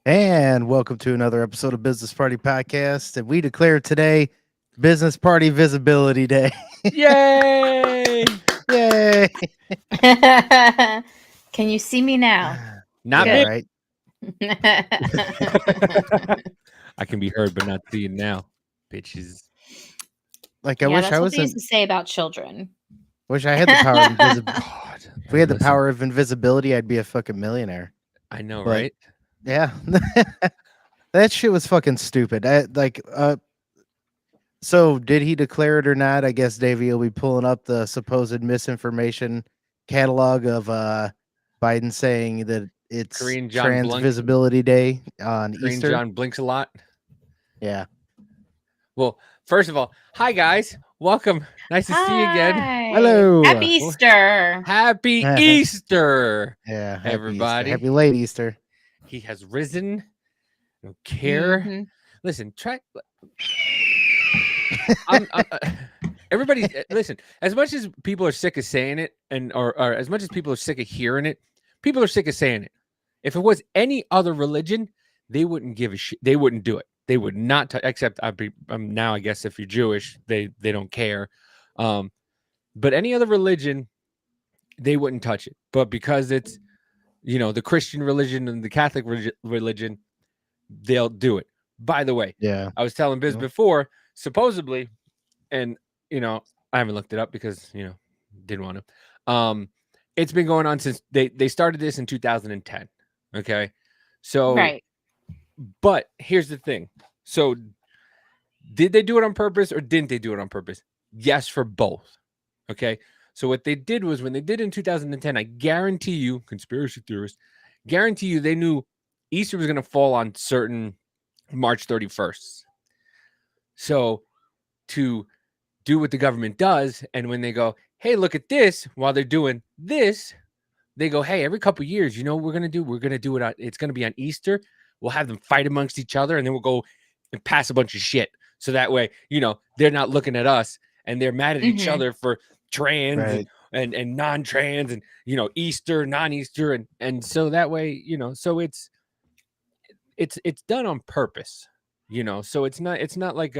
And welcome to another episode of Business Party Podcast. And we declare today Business Party Visibility Day. Yay! Yay! Can you see me now? Not Yeah, me. right. I can be heard, but not seen now, bitches. Like I wish that's I what they used wasn't. to say about children. Wish I had the power of invisibility. God, If we had the listen, power of invisibility, I'd be a fucking millionaire. I know, but- right? Yeah, that shit was fucking stupid. So did he declare it or not? I guess Davey will be pulling up the supposed misinformation catalog of Biden saying that it's Korean John Trans Blunk- Visibility Day on Green Easter. John blinks a lot. Yeah. Well, first of all, hi guys, welcome. Nice to see you again. Hi. Hello. Happy Easter. Happy Easter, Yeah. Happy everybody. Easter. Happy late Easter. He has risen. Don't care. Mhm. Listen, try. Everybody, listen. As much as people are sick of saying it, or as much as people are sick of hearing it, people are sick of saying it. If it was any other religion, they wouldn't give a shit. They wouldn't do it. They would not. Except now, I guess if you're Jewish, they don't care. But any other religion, they wouldn't touch it. But because it's the Christian religion and the Catholic religion, they'll do it. By the way, Yeah. I was telling Biz Yeah. before, supposedly, and I haven't looked it up because didn't want to. It's been going on since they started this in 2010. Okay, so Right. But here's the thing. So did they do it on purpose or didn't they do it on purpose? Yes, for both. Okay. So what they did was when they did in 2010, I guarantee you, conspiracy theorists, guarantee you they knew Easter was going to fall on certain March 31st. So to do what the government does, and when they go, hey, look at this, while they're doing this, they go, hey, every couple of years, what we're going to do? We're going to do it. It's going to be on Easter. We'll have them fight amongst each other, and then we'll go and pass a bunch of shit. So that way, they're not looking at us and they're mad at each Mhm. other for trans Right. and non-trans and, Easter, non-Easter. And so that way, so it's done on purpose, so it's not like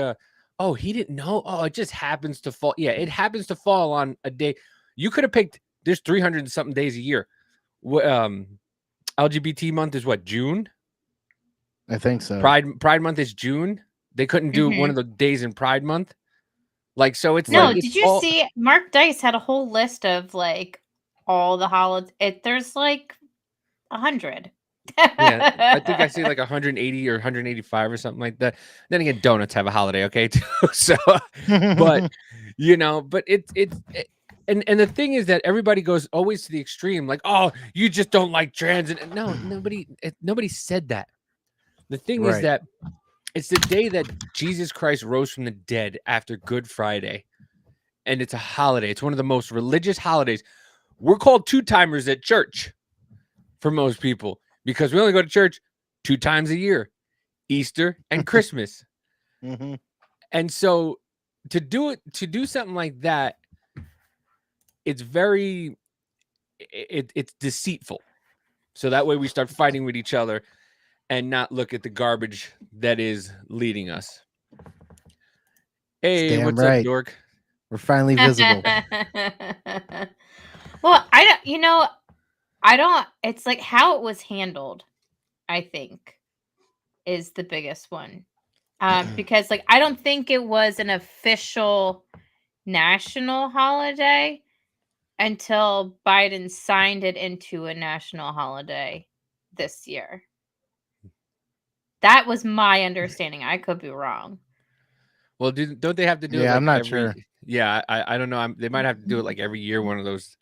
oh, he didn't know. Oh, it just happens to fall. Yeah, it happens to fall on a day. You could have picked, there's 300 and something days a year. LGBT month is what, June? I think so. Pride month is June. They couldn't do one of the days in Pride month. Like, so it's No, like, did you see Mark Dice had a whole list of like all the holidays? There's like 100. Yeah, I think I see like 180 or 185 or something like that. Then again, donuts have a holiday, okay, too. So, but but it's and the thing is that everybody goes always to the extreme, like, oh, you just don't like trans. And no, nobody said that. The thing is Right. that it's the day that Jesus Christ rose from the dead after Good Friday, and it's a holiday. It's one of the most religious holidays. We're called two-timers at church for most people because we only go to church 2 times a year, Easter and Christmas. Mhm. And so to do something like that, it's very it's deceitful. So that way we start fighting with each other and not look at the garbage that is leading us. Hey, Damn what's right. up, Dork? We're finally visible. Well, I don't, it's like how it was handled, I think, is the biggest one. Because like I don't think it was an official national holiday until Biden signed it into a national holiday this year. That was my understanding. I could be wrong. Well, don't they have to do it? Yeah, Like I'm not every, sure. Yeah, I don't know. They might have to do it like every year. One of those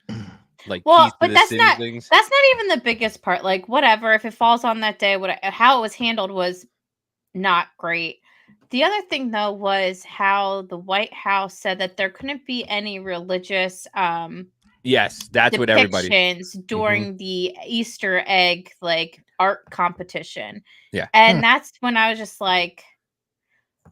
like Well, keys to but the that's city not things. that's not even the biggest part. Like whatever, if it falls on that day, how it was handled was not great. The other thing though was how the White House said that there couldn't be any religious Yes, that's what everybody. depictions during the Easter egg like art competition. Yeah. And that's when I was just like,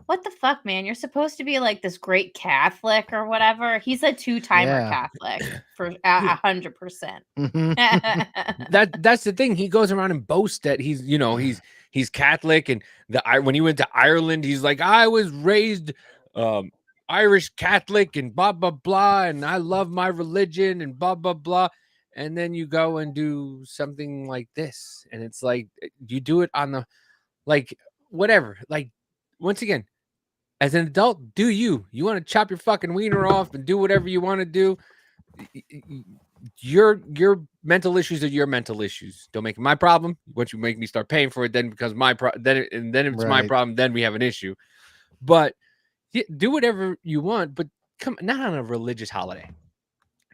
what the fuck, man? You're supposed to be like this great Catholic or whatever. He's a 2-timer Yeah. Catholic for 100%. Mhm. That's the thing. He goes around and boasts that he's he's Catholic, and when he went to Ireland, he's like, I was raised Irish Catholic and blah blah blah, and I love my religion and blah blah blah. And then you go and do something like this, and it's like you do it on the like whatever. Like once again, as an adult, do you want to chop your fucking wiener off and do whatever you want to do? Your mental issues are your mental issues. Don't make it my problem. Once you make me start paying for it, then it becomes my problem. Then it's my Right. problem. Then we have an issue. But do whatever you want, but not on a religious holiday.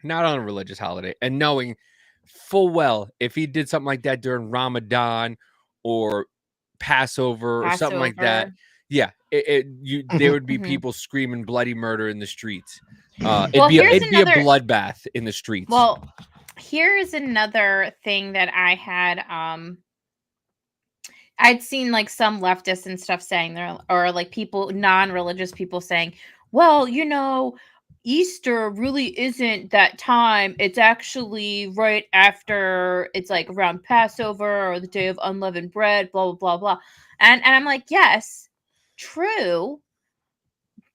Not on a religious holiday. And knowing full well if he did something like that during Ramadan or Passover or something like that, yeah, there would be Mhm. people screaming bloody murder in the streets. Well, It'd here's be a another- bloodbath in the streets. Well, here's another thing that I had I'd seen like some leftists and stuff saying there, or like people, non-religious people saying, well, you know, Easter really isn't that time. It's actually right after, it's like around Passover or the day of unleavened bread, blah, blah, blah, blah. And I'm like, yes, true,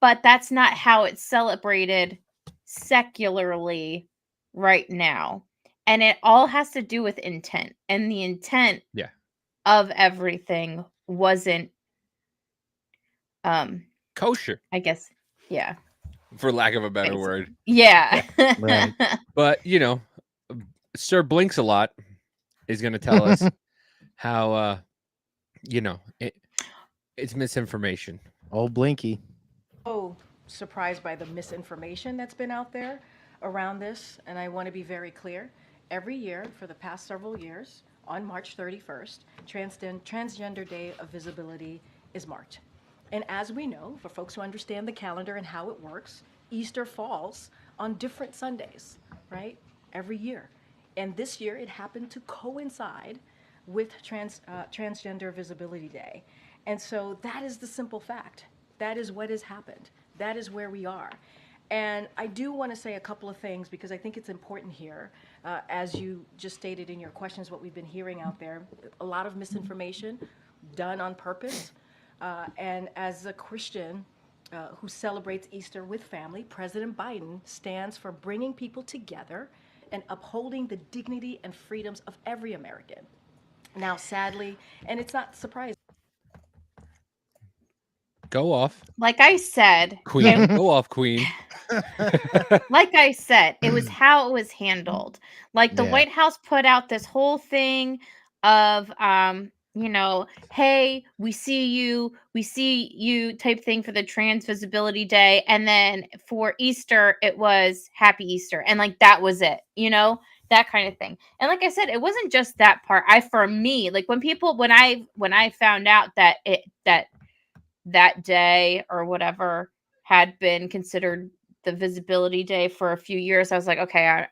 but that's not how it's celebrated secularly right now. And it all has to do with intent. And the intent of everything wasn't kosher, I guess, yeah, for lack of a better word. Yeah. Right. But you know, Sir Blinks a lot is going to tell us how you know, it's misinformation. Old Blinky. Oh, surprised by the misinformation that's been out there around this, and I want to be very clear. Every year for the past several years, on March 31st, Transgender Day of Visibility is marked. And as we know, for folks who understand the calendar and how it works, Easter falls on different Sundays, right? Every year. And this year it happened to coincide with Transgender Visibility Day. And so that is the simple fact. That is what has happened. That is where we are. And I do want to say a couple of things because I think it's important here. As you just stated in your questions, what we've been hearing out there, a lot of misinformation done on purpose. And as a Christian who celebrates Easter with family, President Biden stands for bringing people together and upholding the dignity and freedoms of every American. Now, sadly, and it's not surprising. Go off, Like I said, Queen. Go off, Queen. like I said, it was how it was handled. Like the Yeah. White House put out this whole thing of you know, hey, we see you type thing for the Trans Visibility Day, and then for Easter it was Happy Easter, and like that was it, you know, that kind of thing. And like I said, it wasn't just that part. For me, like when I found out that that day or whatever had been considered the Visibility Day for a few years, I was like, okay,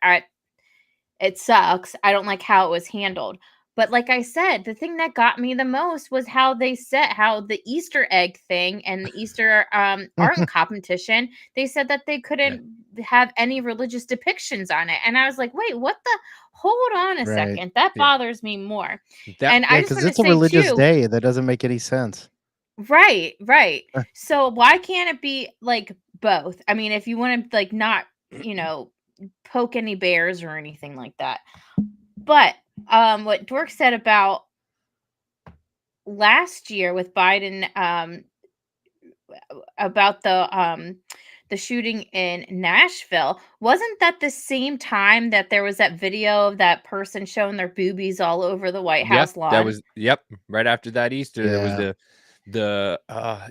it sucks. I don't like how it was handled. But like I said, the thing that got me the most was how they said how the Easter egg thing and the Easter art competition, they said that they couldn't have any religious depictions on it. And I was like, wait, what the? Hold on a Right. second. That bothers me more. That- And I just Because want to it's a say religious too, day. That doesn't make any sense. right. So why can't it be like both? I mean, if you want to like not, you know, poke any bears or anything like that. But what Dork said about last year with Biden about the shooting in Nashville, wasn't that the same time that there was that video of that person showing their boobies all over the White House lawn? That was right after that Easter. There was Yeah. the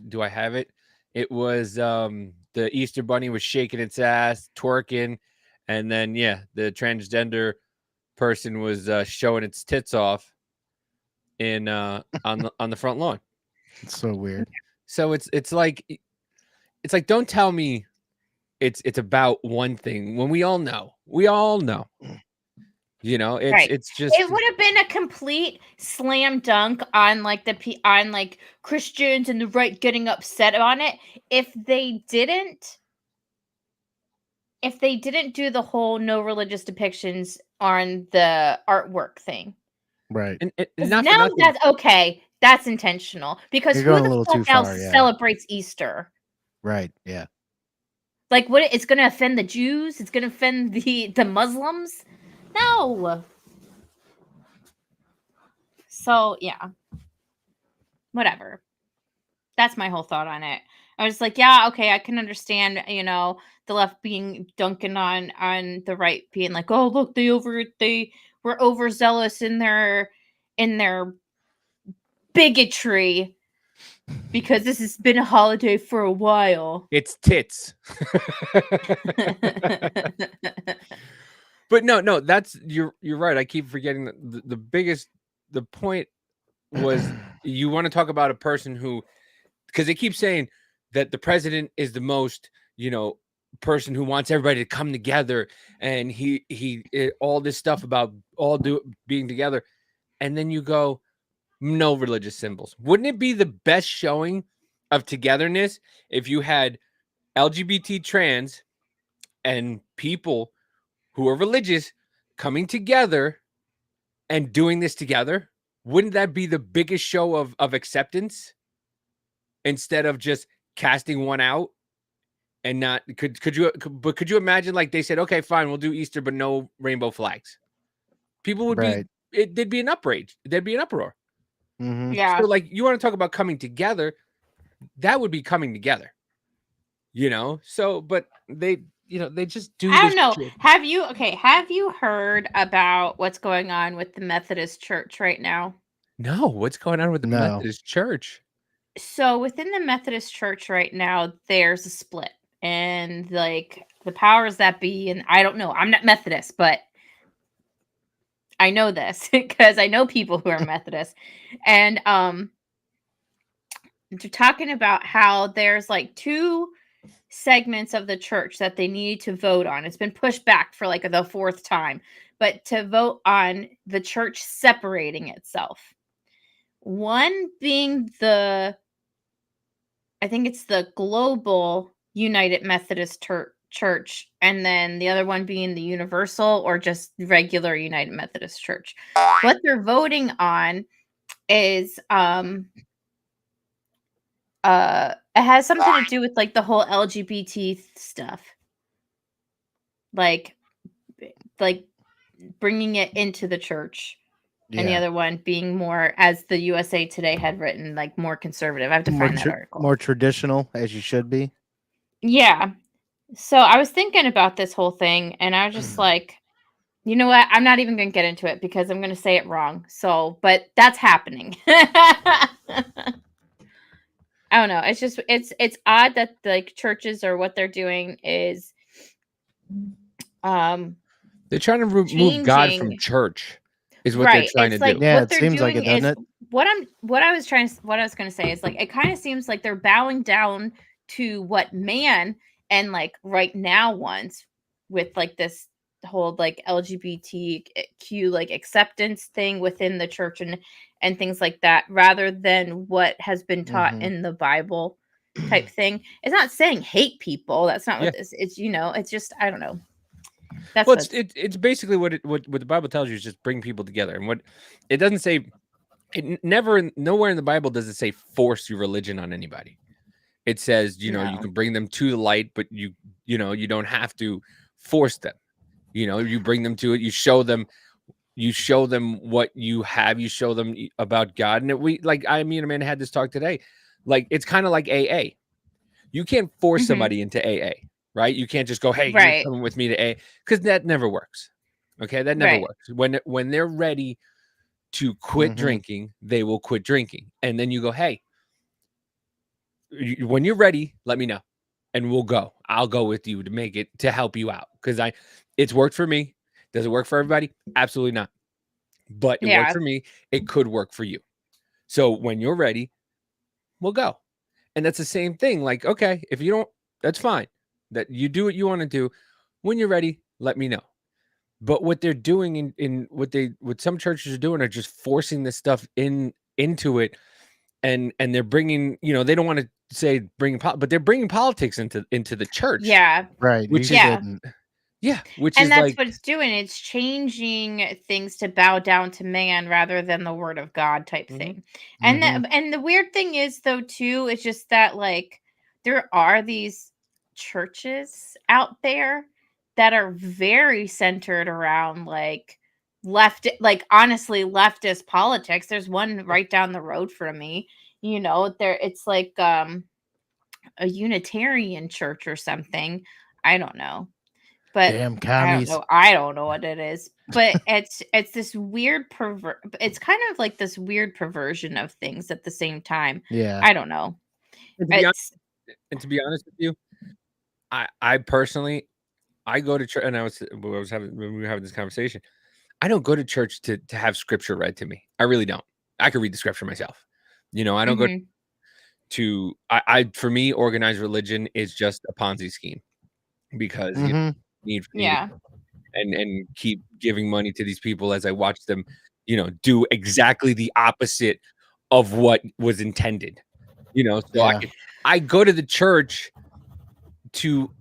do I have it? It was the Easter bunny was shaking its ass, twerking, and then the transgender person was showing its tits off in on the front lawn. It's so weird. So it's like don't tell me it's about one thing when we all know. You know, it's just it would have been a complete slam dunk on like on like Christians and the right getting upset on it if they didn't do the whole no religious depictions on the artwork thing. Right. and 'Cause not for now nothing. that's okay. That's intentional because You're who going a the little too fuck else far, yeah. celebrates Easter? Right. Yeah. Like, what? It's going to offend the Jews? It's going to offend the Muslims? No. So yeah, whatever. That's my whole thought on it. I was like, yeah, okay, I can understand, the left being dunking on the right, being like, oh, look, they were overzealous in their bigotry because this has been a holiday for a while. It's tits. But no, that's you're right. I keep forgetting that the point was you want to talk about a person who, because they keep saying that the president is the most, person who wants everybody to come together, and all this stuff about being together, and then you go, no religious symbols. Wouldn't it be the best showing of togetherness if you had LGBT trans and people who are religious coming together and doing this together? Wouldn't that be the biggest show of acceptance instead of just casting one out? And not could you imagine, like, they said, okay, fine, we'll do Easter, but no rainbow flags? People would Right. there'd be an outrage. There'd be an uproar. Mm-hmm. Yeah. So, like, you want to talk about coming together? That would be coming together. So, but they just do. I don't know. Shit. Have you heard about what's going on with the Methodist Church right now? No, what's going on with the No. Methodist Church? So within the Methodist Church right now, there's a split, and like the powers that be, and I don't know, I'm not Methodist, but I know this because I know people who are Methodist, and they're talking about how there's like two segments of the church that they need to vote on. It's been pushed back for like the fourth time, but to vote on the church separating itself. One being I think it's the Global United Methodist Church, and then the other one being the Universal or just regular United Methodist Church. What they're voting on is it has something to do with like the whole LGBT stuff, like bringing it into the church. And the other one being more, as the USA Today had written, like more conservative. I have to find that article. More traditional, as you should be. Yeah. So I was thinking about this whole thing, and I was just like, you know what? I'm not even going to get into it because I'm going to say it wrong. So, but that's happening. I don't know. It's just it's odd that like churches or what they're doing is they're trying to remove God from church. Is what they're trying to do. Yeah, it seems like it, doesn't it? What I was going to say is like it kind of seems like they're bowing down to what man and like right now wants with like this whole like LGBTQ like acceptance thing within the church and things like that, rather than what has been taught in the Bible type thing. It's not saying hate people. That's not what this. It's it's just I don't know. That's well, it's basically what the Bible tells you is just bring people together, and what it doesn't say. Nowhere in the Bible does it say force your religion on anybody. It says you can bring them to the light, but you don't have to force them. You bring them to it. You show them what you have. You show them about God, and me and Amanda had this talk today. Like it's kind of like AA. You can't force somebody into AA. Right? You can't just go, hey, you're coming with me to A, because that never works. Okay, that never works. When they're ready to quit drinking, they will quit drinking, and then you go, hey, when you're ready, let me know, and we'll go. I'll go with you to help you out, because it's worked for me. Does it work for everybody? Absolutely not. But it worked for me. It could work for you. So when you're ready, we'll go. And that's the same thing. Like, okay, if you don't, that's fine. That you do what you want to do. When you're ready, let me know. But what they're doing in what some churches are doing are just forcing this stuff into it, and they're bringing, they don't want to say but they're bringing politics into the church. Yeah, right. Which Yeah, which And is that's like, what it's doing. It's changing things to bow down to man rather than the word of God type Mhm. thing. Mhm. And the weird thing is though too, it's just that like there are these churches out there that are very centered around like like honestly leftist politics. There's one right down the road from me. There it's like a Unitarian church or something. I don't know. But Damn I don't commies. know. I don't know what it is. But it's this weird it's kind of like this weird perversion of things at the same time. Yeah. I don't know. and to be honest, It's and to be honest with you, I personally, I go to church, and when we were having this conversation, I don't go to church to have scripture read to me. I really don't. I could read the scripture myself. I don't go mhm. to for me, organized religion is just a Ponzi scheme because Mhm. need for me to Yeah. and keep giving money to these people as I watch them, do exactly the opposite of what was intended. So Yeah. I go to the church to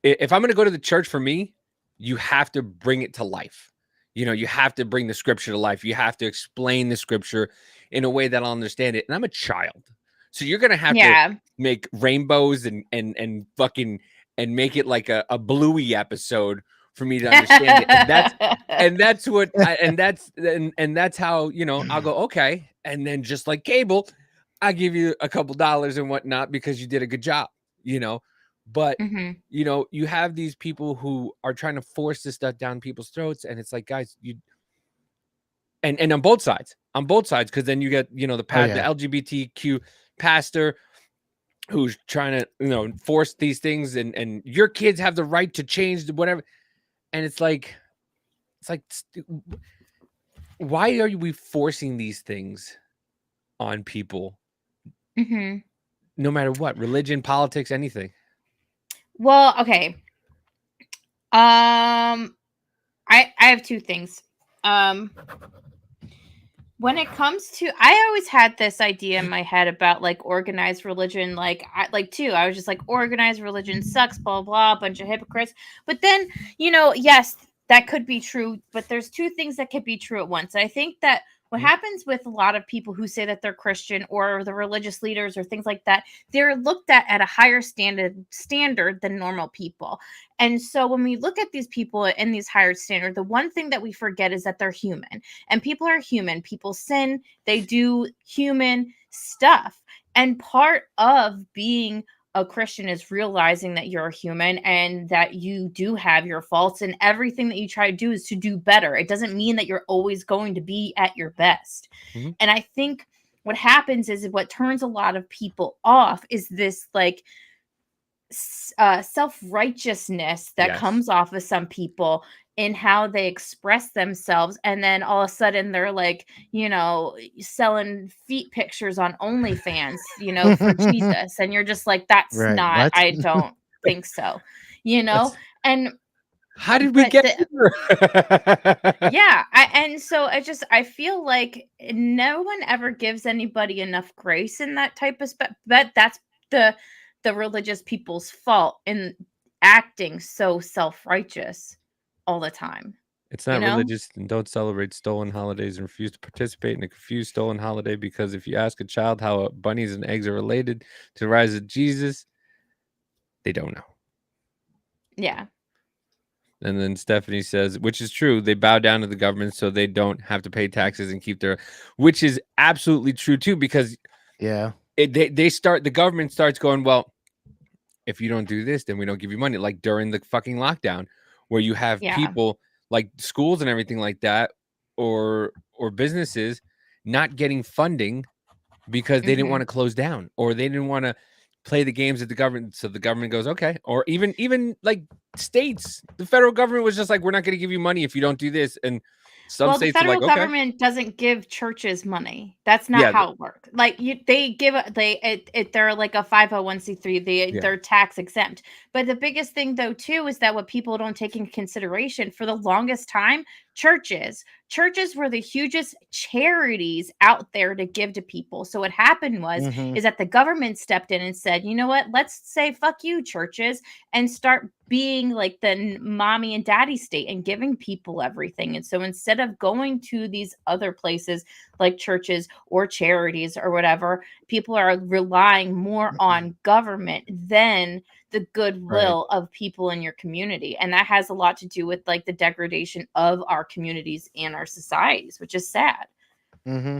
if I'm going to go to the church for me, you have to bring it to life. You have to bring the scripture to life. You have to explain the scripture in a way that I'll understand it. And I'm a child. So you're going to have to Yeah. make rainbows and fucking and make it like a Bluey episode for me to understand it. And that's what and that's how, I'll go, okay. And then just like cable, I give you a couple dollars and whatnot because you did a good job, but Mhm. you have these people who are trying to force this stuff down people's throats, and it's like, guys, and on both sides, because then you get, the Oh the yeah. LGBTQ pastor who's trying to, force these things, and your kids have the right to change whatever, and it's like, why are we forcing these things on people, Mhm. no matter what, religion, politics, anything? Well, okay. I have two things. Um when it comes to I always had this idea in my head about like organized religion, I was just like organized religion sucks, blah blah, bunch of hypocrites. But then, yes, that could be true, but there's two things that could be true at once. I think that what Mhm. happens with a lot of people who say that they're Christian or the religious leaders or things like that, they're looked at a higher standard than normal people. And so when we look at these people in these higher standard, the one thing that we forget is that they're human, and people are human. People sin, they do human stuff. And part of being a Christian is realizing that you're a human and that you do have your faults, and everything that you try to do is to do better. It doesn't mean that you're always going to be at your best. Mhm. And I think what happens is what turns a lot of people off is this like self-righteousness that Yes. comes off of some people in how they express themselves, and then all of a sudden they're like selling feet pictures on OnlyFans for Jesus, and you're just like, that's Right. not, What? I don't think so, That's and how did we but get the here? yeah, and so I feel like no one ever gives anybody enough grace in that type of but that's the religious people's fault in acting so self-righteous all the time, It's you not know? religious, and don't celebrate stolen holidays and refuse to participate in a confused stolen holiday, because if you ask a child how bunnies and eggs are related to the rise of Jesus, they don't know. Yeah. And then Stephanie says, which is true, they bow down to the government so they don't have to pay taxes and keep their, which is absolutely true too, because Yeah. the government starts going, well, if you don't do this, then we don't give you money. Like during the fucking lockdown, where you have Yeah. people like schools and everything like that, or businesses not getting funding because they didn't want Mhm. to close down, or they didn't want to play the games that the government. So the government goes, okay, or even like states, the federal government was just like, we're not going to give you money if you don't do this, and some Well, the states are federal like, okay, government doesn't give churches money. That's not yeah, how it works. Like they give they're like a 501c3. yeah, They're tax exempt. But the biggest thing though too is that what people don't take into consideration, for the longest time, churches were the hugest charities out there to give to people. So what happened was Mhm. is that the government stepped in and said, "You know what? Let's say fuck you, churches, and start being like the mommy and daddy state and giving people everything. And so instead of going to these other places like churches or charities or whatever, people are relying more on government than the goodwill of people in your community. And that has a lot to do with like the degradation of our communities and our societies, which is sad. Mm-hmm.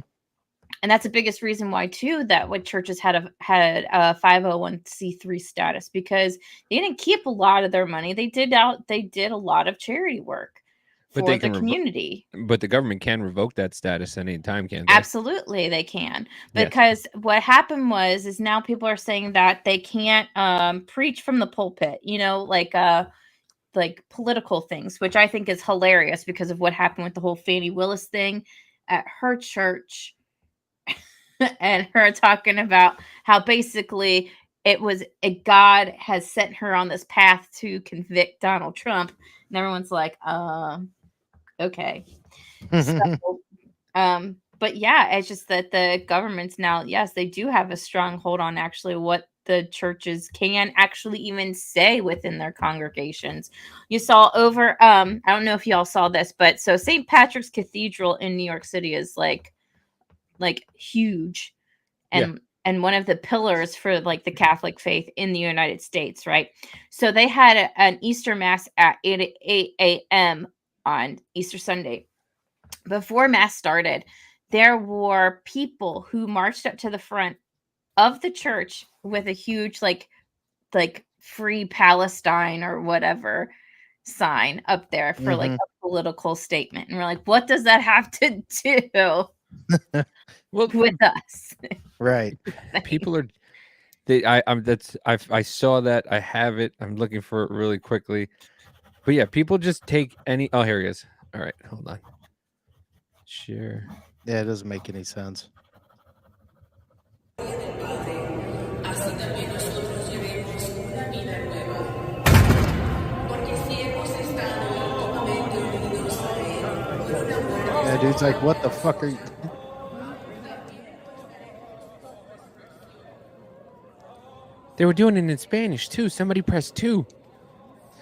And that's the biggest reason why too that what churches had a 501c3 status, because they didn't keep a lot of their money. They did a lot of charity work But for they the can community. But the government can revoke that status any time, can't they? Absolutely, they can. Yes. Because what happened is now people are saying that they can't preach from the pulpit, like political things, which I think is hilarious because of what happened with the whole Fannie Willis thing at her church. And her talking about how basically it was God has sent her on this path to convict Donald Trump. And everyone's like, okay. So, but yeah, it's just that the governments now, yes, they do have a strong hold on actually what the churches can actually even say within their congregations. You saw over, I don't know if y'all saw this, but so St. Patrick's Cathedral in New York City is like huge and one of the pillars for like the Catholic faith in the United States, right? So they had an Easter Mass at 8 a.m. on Easter Sunday. Before Mass started, there were people who marched up to the front of the church with a huge like Free Palestine or whatever sign up there for like a political statement. And we're like, what does that have to do with us? Right. People are I saw that. I have it. I'm looking for it really quickly. But yeah, people just take any. Oh, here he is. All right, hold on. Sure. Yeah, it doesn't make any sense. Yeah, dude's like, what the fuck are you? They were doing it in Spanish too. Somebody pressed 2.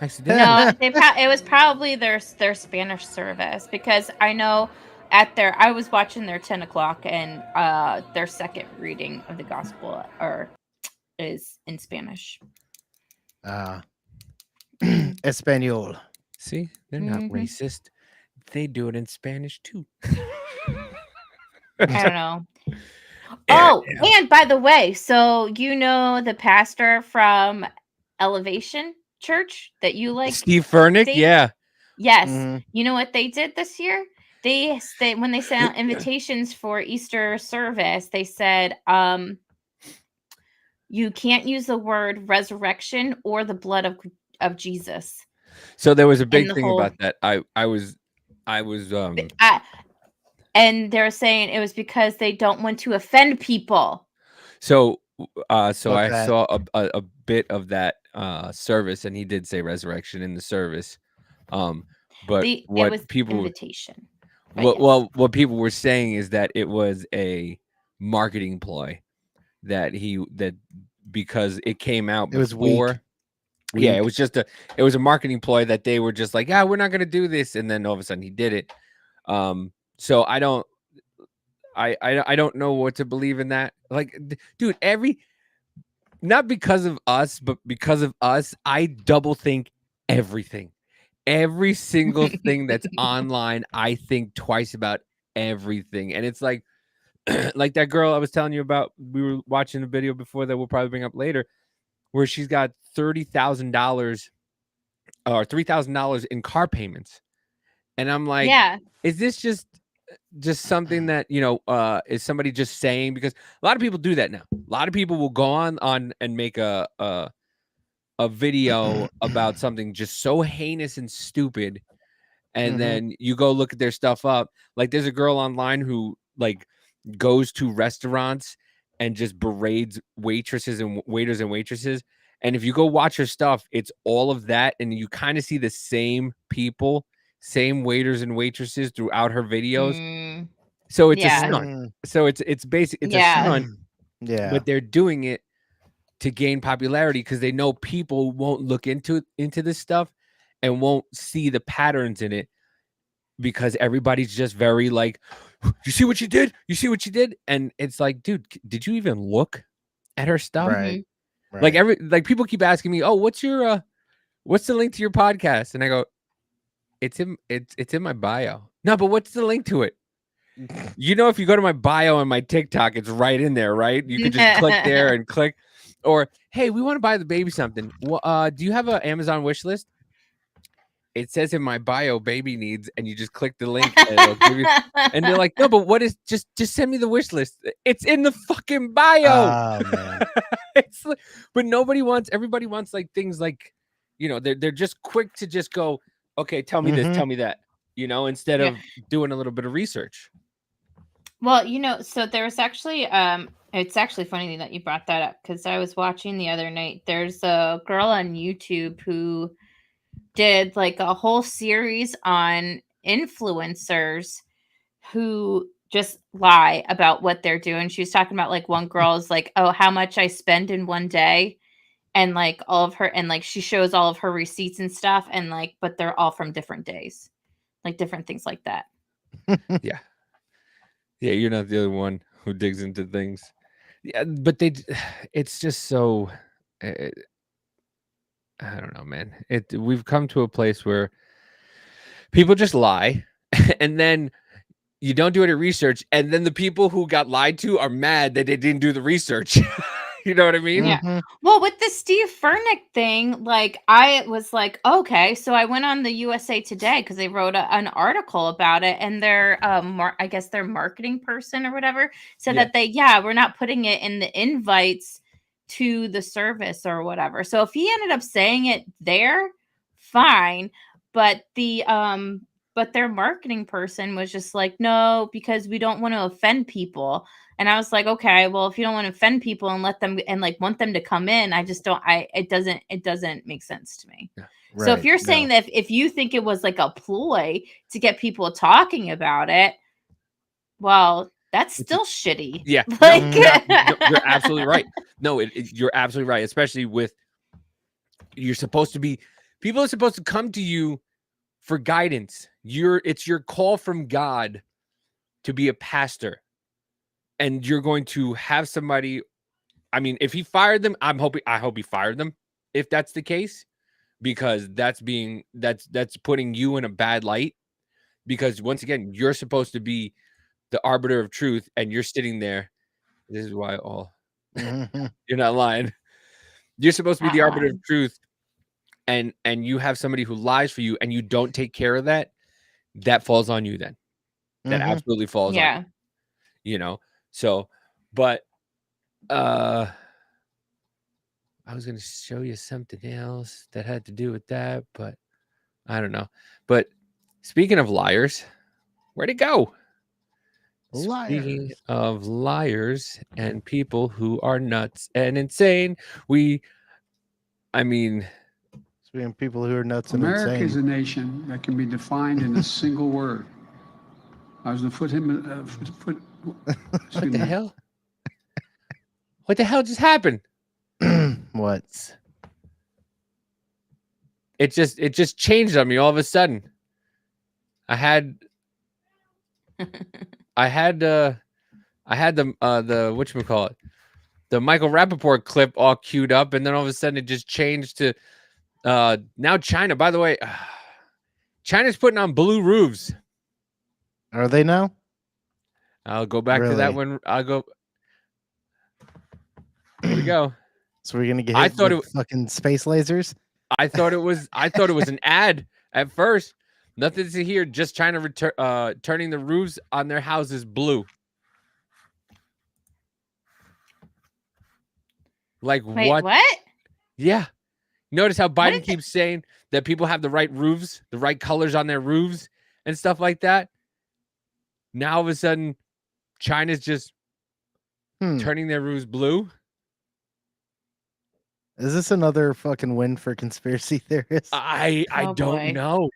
Accidentally. No, it was probably their Spanish service, because I know I was watching their 10 o'clock and their second reading of the gospel is in Spanish. Espanol. See, they're not racist. They do it in Spanish too. I don't know. Oh, and by the way, so you know the pastor from Elevation Church that you like, Steve Furnick? Steve? Yeah. Yes. You know what they did this year? They when they sent out invitations for Easter service, they said you can't use the word resurrection or the blood of Jesus. So there was a big thing about that. I was and they're saying it was because they don't want to offend people. So I saw a bit of that service, and he did say resurrection in the service. But it what was people invitation. What people were saying is that it was a marketing ploy that because it came out before. It was weak. Yeah, it was a marketing ploy that they were just like, yeah, we're not gonna do this, and then all of a sudden he did it. So I don't know what to believe in that. Like, dude, not because of us, but because of us, I double think everything. Every single thing that's online, I think twice about everything. And it's like like that girl I was telling you about, we were watching a video before that we'll probably bring up later, where she's got $30,000 or $3,000 in car payments. And I'm like, yeah, is this just something that, is somebody just saying? Because a lot of people do that now. A lot of people will go on and make a video about something just so heinous and stupid, and then you go look at their stuff up. Like, there's a girl online who like goes to restaurants and just berates waitresses and waiters and waitresses. And if you go watch her stuff, it's all of that, and you kind of see the same people, same waiters and waitresses throughout her videos. So it's a stunt. So it's basic. It's a stunt. Yeah. But they're doing it to gain popularity because they know people won't look into this stuff and won't see the patterns in it because everybody's just very like, you see what you did? You see what you did? And it's like, dude, did you even look at her stuff? Right. Like Right. like people keep asking me, oh, what's the link to your podcast? And I go, it's in my bio. No, but what's the link to it? You know, if you go to my bio on my TikTok, it's right in there, right? You could just click there and click. Or, hey, we want to buy the baby something. Well, do you have an Amazon wish list? It says in my bio, baby needs, and you just click the link, and it'll give you. And they're like, no, but what is? Just send me the wish list. It's in the fucking bio. Oh man. It's like, but nobody wants. Everybody wants like things like, you know, they're just quick to just go, okay, tell me this, Mhm. tell me that, you know, instead of doing a little bit of research. Well, so there's actually it's actually funny that you brought that up because I was watching the other night. There's a girl on YouTube who did like a whole series on influencers who just lie about what they're doing. She was talking about like one girl's like, oh, how much I spend in one day, and like all of her, and like she shows all of her receipts and stuff, and like, but they're all from different days, like different things like that. Yeah, you're not the only one who digs into things. Yeah, but it's just so. I don't know, man. We've come to a place where people just lie, and then you don't do any research, and then the people who got lied to are mad that they didn't do the research. You know what I mean? Yeah. Mhm. Well, with the Steve Furnick thing, like I was like, okay, so I went on the USA Today because they wrote an article about it, and their I guess their marketing person or whatever said Yeah. that we're not putting it in the invites to the service or whatever. So if he ended up saying it there, fine, but but their marketing person was just like, no, because we don't want to offend people. And I was like, okay, well, if you don't want to offend people and let them and like want them to come in, I just don't. It doesn't make sense to me. So if Right. you're saying No. that if you think it was like a ploy to get people talking about it, well, that's still shitty. Yeah, Like, you're absolutely right. No, you're absolutely right. Especially with you're supposed to be, people are supposed to come to you for guidance. It's your call from God to be a pastor, and you're going to have somebody. I mean, if he fired them, I hope he fired them. If that's the case, because that's putting you in a bad light. Because once again, you're supposed to be the arbiter of truth, and you're sitting there. This is why Mhm. you're not lying. You're supposed to be Not the arbiter lying. of truth, and you have somebody who lies for you, and you don't take care of that. That falls on you. Then that Mhm. absolutely falls on yeah. you. You know. So, but I was gonna show you something else that had to do with that, but I don't know. But speaking of liars, where'd it go? Speaking Liars. of liars and people who are nuts and insane, I mean, Speaking of people who are nuts and America is insane. a nation that can be defined in a single word. I was going to put him. what the hell? What the hell just happened? What? It just changed on me all of a sudden. I had the whatchamacallit, the Michael Rappaport clip all queued up, and then all of a sudden it just changed to now China. By the way, China's putting on blue roofs. Are they now? I'll go back to that Really? one. I'll go. Here we go. So we're gonna get I hit thought with fucking space lasers. I thought it was an ad at first. Nothing to hear. Just China turning the roofs on their houses blue. Like Wait, what? Yeah. Notice how Biden is it? keeps saying that people have the right roofs, the right colors on their roofs and stuff like that. Now all of a sudden, China's just turning their roofs blue. Is this another fucking win for conspiracy theorists? I Oh, don't boy. know.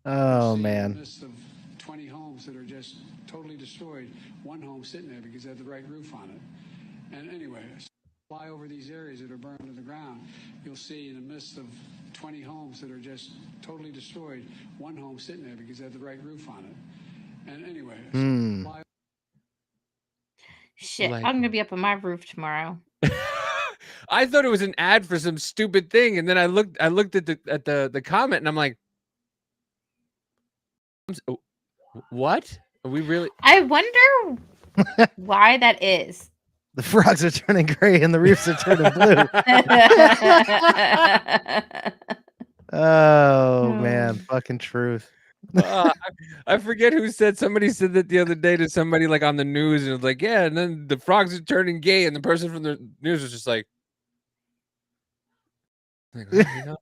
Oh man. List of 20 homes that are just totally destroyed. One home sitting there because they have the right roof on it. And anyway, fly over these areas that are burned to the ground, you'll see in the midst of 20 homes that are just totally destroyed, one home sitting there because it had the right roof on it. And anyway, fly Shit, Like- I'm gonna be up on my roof tomorrow. I thought it was an ad for some stupid thing, and then I looked at the comment, and I'm like, what? Are we really? I wonder why that is. The frogs are turning gray and the roofs are turning blue. Oh man, fucking truth. I forget who said. Somebody said that the other day to somebody like on the news, and it was like, yeah, and then the frogs are turning gay, and the person from the news was just like, well, you know.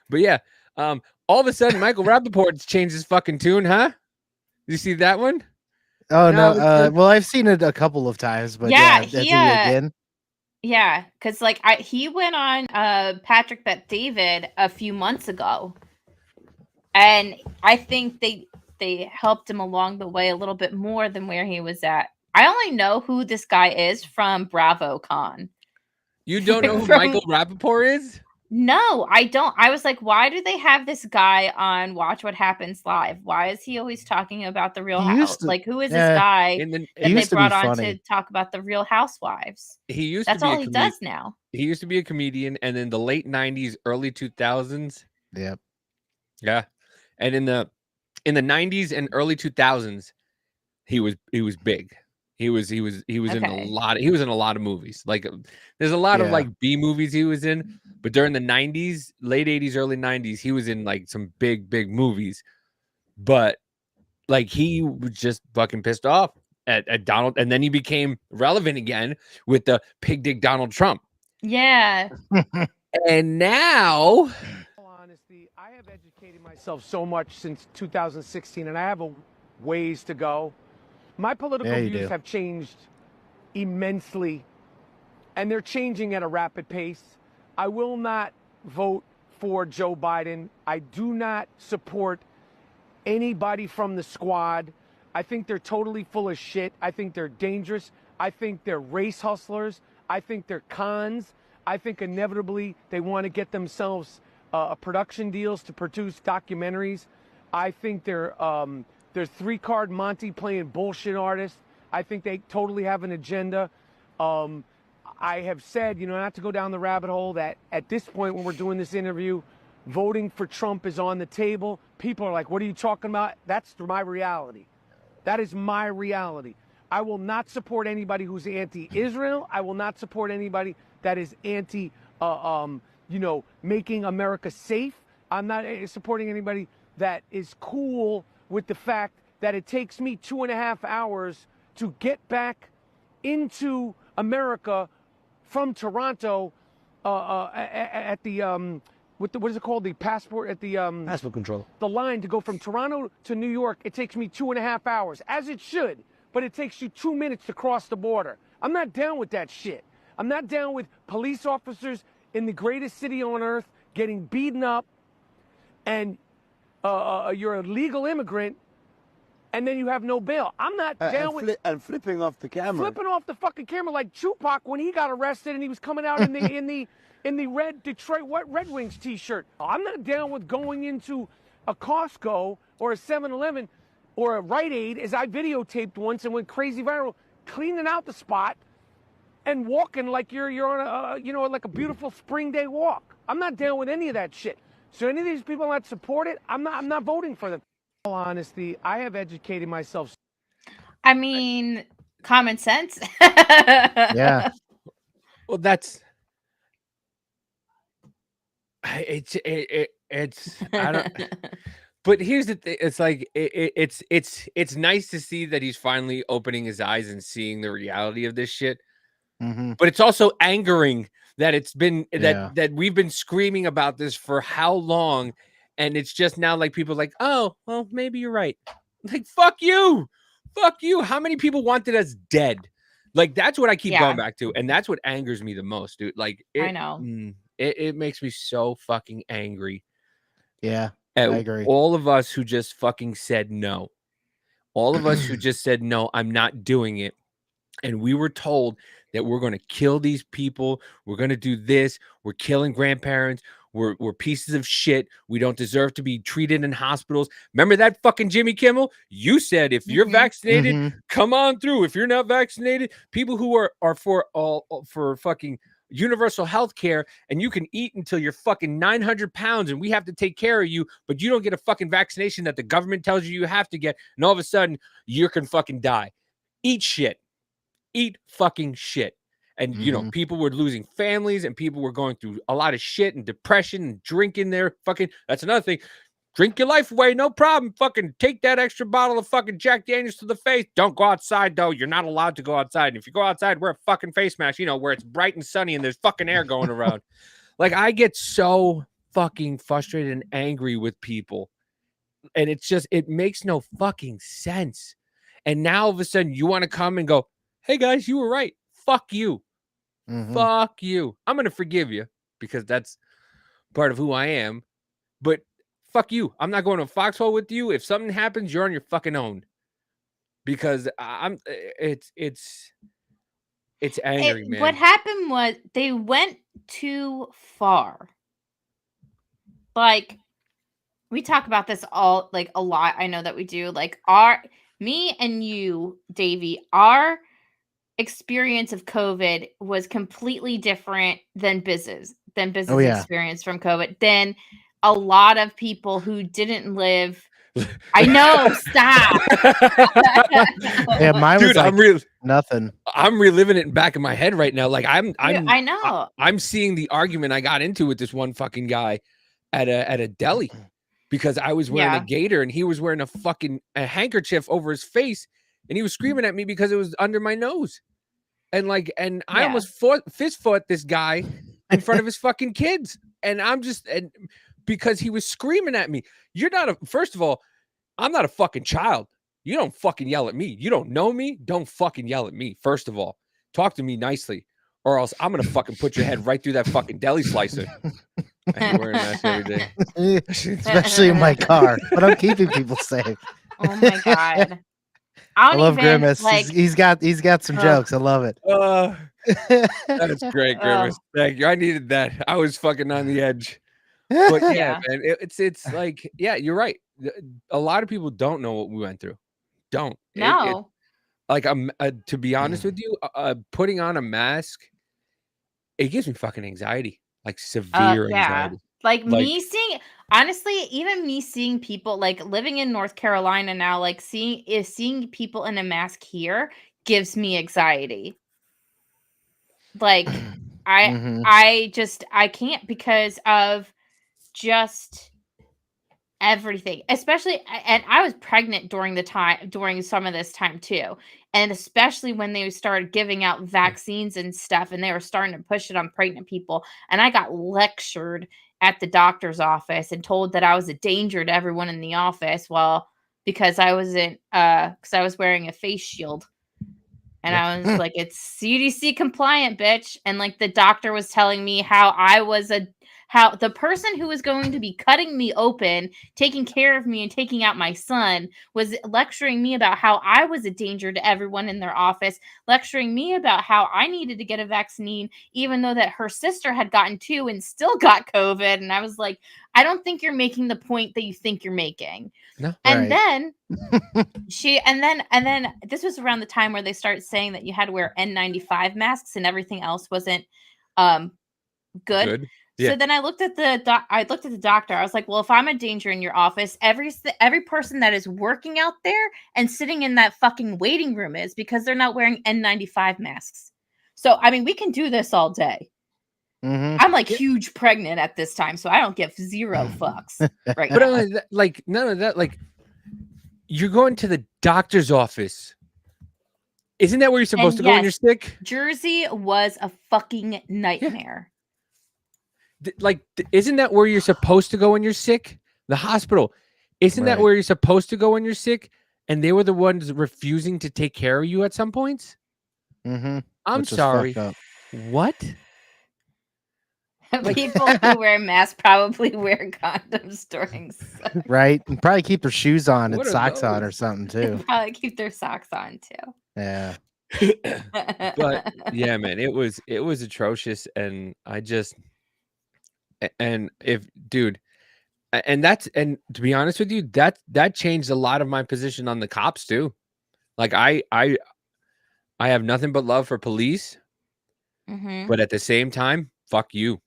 But yeah, all of a sudden, Michael Rappaport's changed his fucking tune, huh? Did you see that one? Oh No, no, it's well I've seen it a couple of times, but Yeah, yeah, he, did he again? Yeah, because like he went on Patrick Bet David a few months ago, and I think they helped him along the way a little bit more than where he was at. I only know who this guy is from BravoCon. You don't know who From- Michael Rappaport is? No, I don't. I was like, why do they have this guy on Watch What Happens Live? Why is he always talking about the Real He used House? to- Like, who is yeah, this guy In the, that he they used to be brought on funny. to talk about the Real Housewives? he used That's to be all a he comedian. does now. He used to be a comedian, and in the late '90s, early 2000s, Yep. yeah, and in the '90s and early 2000s, he was big. He was in Okay. he was in a lot of movies. Like there's a lot of Yeah. like B movies he was in, but during the '90s, late '80s, early '90s, he was in like some big movies. But like he was just fucking pissed off at Donald, and then he became relevant again with the pig dick Donald Trump. Yeah. And now, Honesty, I have educated myself so much since 2016, and I have a ways to go. My political Yeah, you views do. have changed immensely, and they're changing at a rapid pace. I will not vote for Joe Biden. I do not support anybody from the squad. I think they're totally full of shit. I think they're dangerous. I think they're race hustlers. I think they're cons. I think inevitably they want to get themselves production deals to produce documentaries. I think they're three-card Monty playing bullshit artists. I think they totally have an agenda. I have said, not to go down the rabbit hole, that at this point when we're doing this interview, voting for Trump is on the table. People are like, what are you talking about? That's my reality. That is my reality. I will not support anybody who's anti-Israel. I will not support anybody that is anti, making America safe. I'm not supporting anybody that is cool with the fact that it takes me 2.5 hours to get back into America from Toronto at the what is it called? The passport at the Passport control. the line to go from Toronto to New York. It takes me 2.5 hours, as it should, but it takes you 2 minutes to cross the border. I'm not down with that shit. I'm not down with police officers in the greatest city on earth getting beaten up, and you're a legal immigrant, and then you have no bail. I'm not down with and flipping off the camera. flipping off the fucking camera like Tupac when he got arrested and he was coming out in the red Detroit Red Wings t-shirt. I'm not down with going into a Costco or a 7-Eleven or a Rite Aid, as I videotaped once and went crazy viral, cleaning out the spot and walking like you're on a like a beautiful spring day walk. I'm not down with any of that shit. So any of these people that support it, I'm not voting for them. In all honesty, I have educated myself. I mean, common sense. Yeah. well, that's it's I don't. But here's the thing: it's like it's nice to see that he's finally opening his eyes and seeing the reality of this shit. Mm-hmm. But it's also angering that it's been Yeah. that we've been screaming about this for how long, and it's just now like people are like, oh, well, maybe you're right. Like, fuck you. How many people wanted us dead? Like, that's what I keep Yeah. going back to, and that's what angers me the most, dude. Like, I know. It makes me so fucking angry Yeah. at I agree. all of us who just fucking said no. All of us who just said no, I'm not doing it. And we were told that we're going to kill these people. We're going to do this. We're killing grandparents. We're pieces of shit. We don't deserve to be treated in hospitals. Remember that fucking Jimmy Kimmel? You said if you're Mhm. vaccinated, Mhm. come on through. If you're not vaccinated, people who are for fucking universal health care, and you can eat until you're fucking 900 pounds and we have to take care of you, but you don't get a fucking vaccination that the government tells you have to get, and all of a sudden you can fucking die. Eat shit. Eat fucking shit. And you know, Mhm. people were losing families and people were going through a lot of shit and depression and drinking their fucking, that's another thing. Drink your life away, no problem. Fucking take that extra bottle of fucking Jack Daniels to the face. Don't go outside though. You're not allowed to go outside. And if you go outside, wear a fucking face mask, you know, where it's bright and sunny and there's fucking air going around. Like, I get so fucking frustrated and angry with people. And it's just, it makes no fucking sense. And now all of a sudden you want to come and go, hey guys, you were right. Fuck you. Mhm. Fuck you. I'm going to forgive you because that's part of who I am. But fuck you. I'm not going to a foxhole with you. If something happens, you're on your fucking own. Because it's angry, man. What happened was they went too far. Like, we talk about this all like a lot. I know that we do. Like, me and you, Davey, our experience of COVID was completely different than Biz's Oh, yeah. experience from COVID. Than a lot of people who didn't live. I know, stop. Yeah, mine was Dude, like nothing. I'm reliving it in back of my head right now. Like I know. I'm seeing the argument I got into with this one fucking guy at a deli because I was wearing a gaiter and he was wearing a handkerchief over his face and he was screaming at me because it was under my nose. And I almost fist fought this guy in front of his fucking kids. And because he was screaming at me. First of all, I'm not a fucking child. You don't fucking yell at me. You don't know me. Don't fucking yell at me. First of all, talk to me nicely, or else I'm gonna fucking put your head right through that fucking deli slicer. I hate wearing masks every day, Especially in my car. But I'm keeping people safe. Oh my god. I love even, Grimace. like- He's got some jokes. I love it. that's great, Grimace. Thank you. I needed that. I was fucking on the edge. But yeah, Yeah. man, it's like, yeah, you're right. A lot of people don't know what we went through. Don't. No. To be honest with you, putting on a mask, it gives me fucking anxiety, like severe anxiety. Like me seeing, honestly, even me seeing people like living in North Carolina now, like seeing people in a mask here gives me anxiety. Like Mhm. I can't because of just everything, especially, and I was pregnant during some of this time too, and especially when they started giving out vaccines and stuff and they were starting to push it on pregnant people, and I got lectured at the doctor's office and told that I was a danger to everyone in the office, because I wasn't because I was wearing a face shield. And I was like, it's CDC compliant, bitch. And like the doctor was telling me how the person who was going to be cutting me open, taking care of me and taking out my son was lecturing me about how I was a danger to everyone in their office, lecturing me about how I needed to get a vaccine, even though that her sister had gotten 2 and still got COVID. And I was like, I don't think you're making the point that you think you're making. No. And Right. then this was around the time where they started saying that you had to wear N95 masks and everything else wasn't good. Yeah. So then I looked at the doctor. I was like, well, if I'm a danger in your office, every person that is working out there and sitting in that fucking waiting room is, because they're not wearing N95 masks. So I mean, we can do this all day. Mhm. I'm like huge pregnant at this time, so I don't give 0 fucks right But now. like none of that. Like, you're going to the doctor's office. Isn't that where you're supposed to go when you're sick? Jersey was a fucking nightmare. Isn't that where you're supposed to go when you're sick? The hospital. Isn't that Right. where you're supposed to go when you're sick? And they were the ones refusing to take care of you at some points? Mhm. I'm Which is sorry. fucked up. What? People who wear masks probably wear condoms during sex. Right. And probably keep their shoes on and What are socks on or those? something They too. probably keep their socks on too. Yeah. But yeah, man, it was atrocious, and I just and if dude, and that's and to be honest with you, that changed a lot of my position on the cops too. Like I have nothing but love for police, Mhm. but at the same time, fuck you,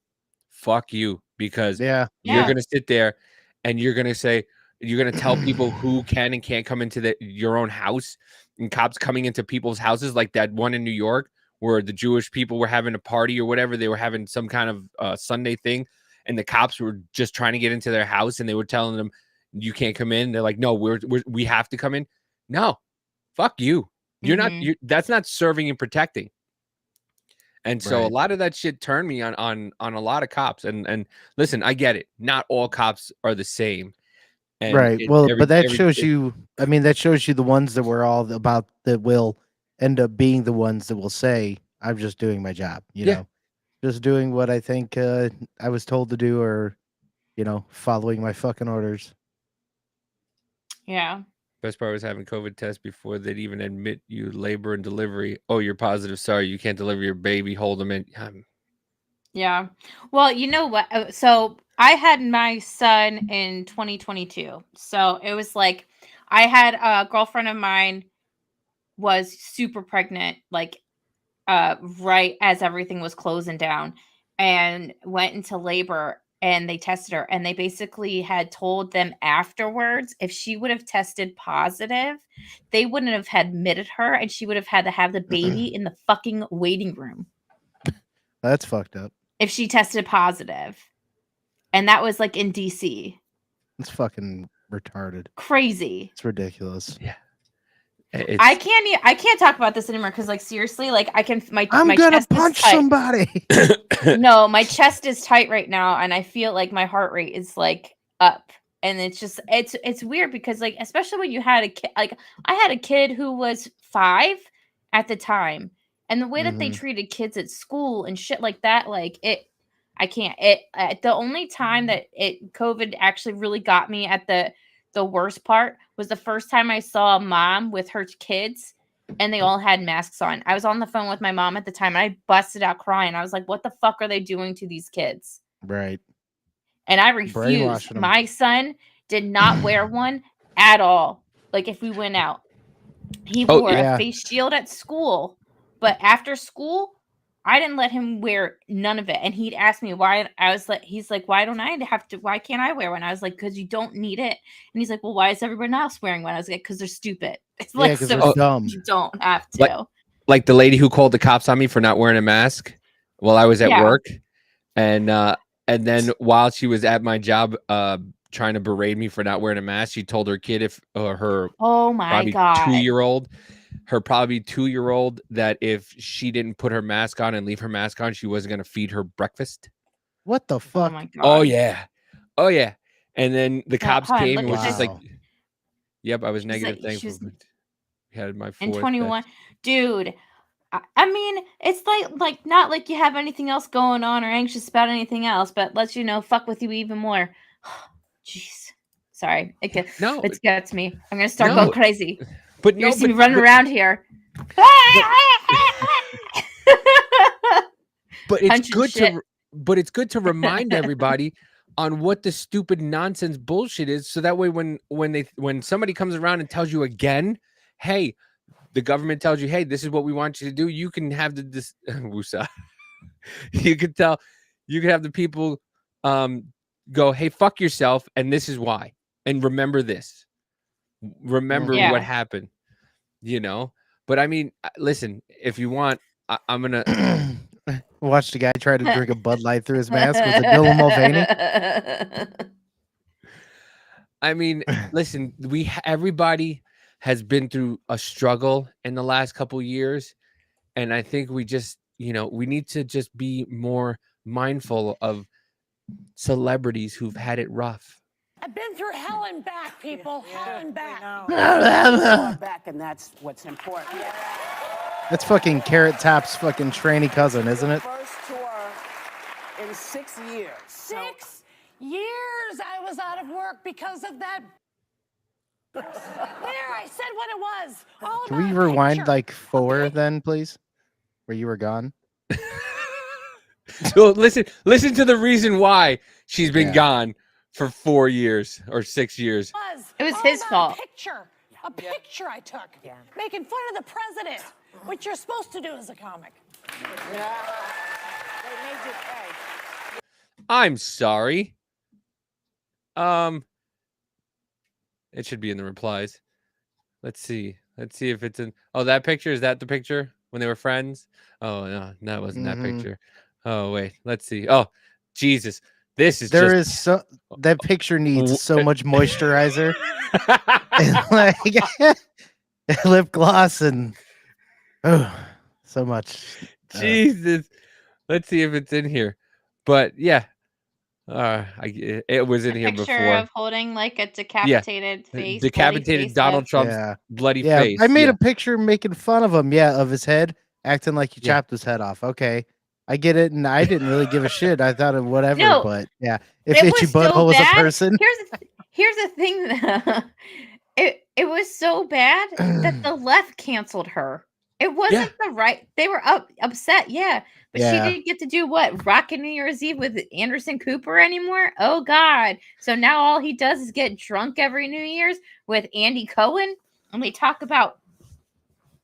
because Yeah. you're Yeah. gonna sit there and you're gonna say you're gonna tell people who can and can't come into your own house, and cops coming into people's houses like that one in New York where the Jewish people were having a party or whatever. They were having some kind of Sunday thing, and the cops were just trying to get into their house, and they were telling them you can't come in. They're like, no, we have to come in. No, fuck you. You're not. Mhm. That's not serving and protecting. And so a Right. lot of that shit turned me on a lot of cops. And listen, I get it. Not all cops are the same. And Right. Well, every but that every shows you. I mean, that shows you the ones that were all about that will end up being the ones that will say, "I'm just doing my job." Yeah. Just doing what I think I was told to do, or following my fucking orders. Yeah. Best part was having COVID test before they'd even admit you labor and delivery. Oh, you're positive. Sorry, you can't deliver your baby. Hold them in. Yeah. Well, you know what? So I had my son in 2022. So it was like I had a girlfriend of mine was super pregnant, like right as everything was closing down, and went into labor, and they tested her, and they basically had told them afterwards if she would have tested positive, they wouldn't have admitted her, and she would have had to have the baby in the fucking waiting room That's fucked up. if she tested positive. And that was like in DC. It's fucking retarded. Crazy. It's ridiculous. Yeah. I can't talk about this anymore because, like, seriously, like my I'm gonna chest is punch tight. somebody. No, my chest is tight right now, and I feel like my heart rate is like up, and it's just it's weird because, like, especially when you had a kid, like I had a kid who was 5 at the time, and the way that they Mhm. treated kids at school and shit like that, like I can't. The only time that COVID actually really got me at the worst part was the first time I saw a mom with her kids and they all had masks on. I was on the phone with my mom at the time and I busted out crying. I was like, what the fuck are they doing to these kids? Right. And I refused. Brainwashing 'em. My son did not wear one at all. Like if we went out, he Oh, wore yeah. a face shield at school, but after school, I didn't let him wear none of it. And he'd ask me why. I was like, he's like, why don't I have to? Why can't I wear one? I was like, because you don't need it. And he's like, well, why is everyone else wearing one? I was like, because they're stupid. It's Yeah, like, because so they're dumb. you don't have to. Like the lady who called the cops on me for not wearing a mask while I was at Yeah. work. And then while she was at my job trying to berate me for not wearing a mask, she told her kid her Oh my probably God. 2-year-old, that if she didn't put her mask on and leave her mask on, she wasn't going to feed her breakfast. What the Oh fuck? my God. Oh yeah. And then the Now, cops hon, came look and at was just this. like, yep, I was She's negative like- she thankful. was- We had my And 4th. 21, dude. I mean, it's like not like you have anything else going on or anxious about anything else, but lets you know, fuck with you even more. Jeez, sorry, it gets me. I'm gonna start going crazy. But You're no, gonna see me running around here. But it's Punching good shit. it's good to remind everybody on what the stupid nonsense bullshit is, so that way when somebody comes around and tells you again, hey, the government tells you, hey, this is what we want you to do, you can have this Wusa. You can have the people go, hey, fuck yourself, and this is why, and remember this. Remember Yeah. what happened, But I mean, listen, if you want, I'm gonna Watch the guy try to drink a Bud Light through his mask. Was it Dylan Mulvaney? I mean, listen, everybody has been through a struggle in the last couple years, and I think we just, we need to just be more mindful of celebrities who've had it rough. I've been through hell and back, people. Hell and back. Back, and that's what's important. That's fucking Carrot Top's fucking tranny cousin, isn't it? First tour in 6 years. 6 years I was out of work because of that There, I said what it was. All Can we about a rewind picture. like 4 then, please? Where you were gone? So listen to the reason why she's been Yeah. gone for 4 years or 6 years. It was All his about fault. A picture I took. Making fun of the president, which you're supposed to do as a comic. Yeah. They made you pay. I'm sorry. It should be in the replies. Let's see. Let's see if it's in. Oh, that picture, is that the picture when they were friends? Oh no, that wasn't that Mhm. picture. Oh wait, let's see. Oh, Jesus, this is There just is so that picture needs so W- much moisturizer and like lip gloss and so much. Jesus. Let's see if it's in here. But yeah, it was in A here picture before. of holding like a decapitated face, bloody Decapitated face, Donald yep. Trump's Yeah. bloody Yeah, face. I made yeah. a picture making fun of him. Yeah, of his head, acting like you Yeah. chopped his head off. Okay, I get it, and I didn't really give a shit. I thought of whatever, No, but yeah, if it Itchy was Butthole so was a bad. person, Here's the thing. It was so bad that the left canceled her. It wasn't the right. They were upset, yeah, but Yeah. she didn't get to do what Rockin' New Year's Eve with Anderson Cooper anymore. Oh God! So now all he does is get drunk every New Year's with Andy Cohen, and they talk about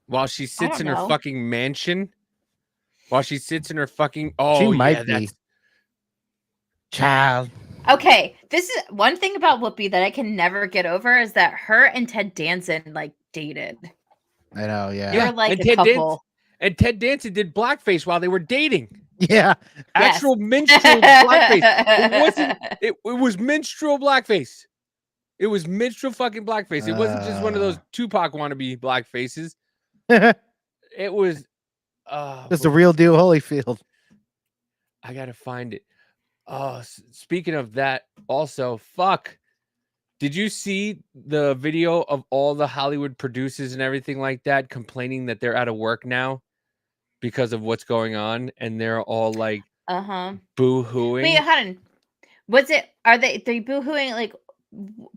While she sits don't in her know. fucking mansion. While she sits in her fucking. she Oh might yeah, be. that's Child. Okay, this is one thing about Whoopi that I can never get over is that her and Ted Danson like dated. I know. They Yeah. were like and a Ted couple. and Ted Danson did blackface while they were dating. Yeah. Actual minstrel blackface. It wasn't. It was minstrel blackface. It was minstrel fucking blackface. It wasn't just one of those Tupac wannabe blackfaces. It was. It's the real deal, Holyfield. I gotta find it. Oh, speaking of that, also, fuck. Did you see the video of all the Hollywood producers and everything like that complaining that they're out of work now because of what's going on, and they're all like boo-hooing? Wait, hold on. Are they boo-hooing like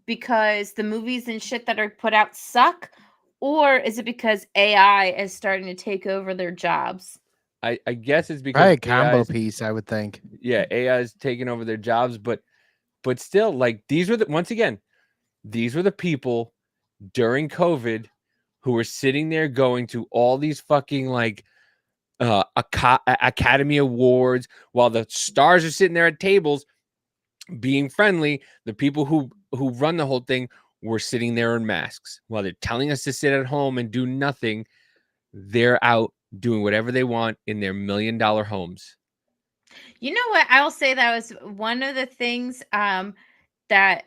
because the movies and shit that are put out suck, or is it because AI is starting to take over their jobs? I guess it's because Probably a combo AI's piece, I would think. Yeah, AI is taking over their jobs, but still, like, these were these were the people during COVID who were sitting there going to all these fucking like Academy Awards while the stars are sitting there at tables being friendly. The people who run the whole thing were sitting there in masks while they're telling us to sit at home and do nothing. They're out doing whatever they want in their $1 million homes. You know what? I will say that was one of the things that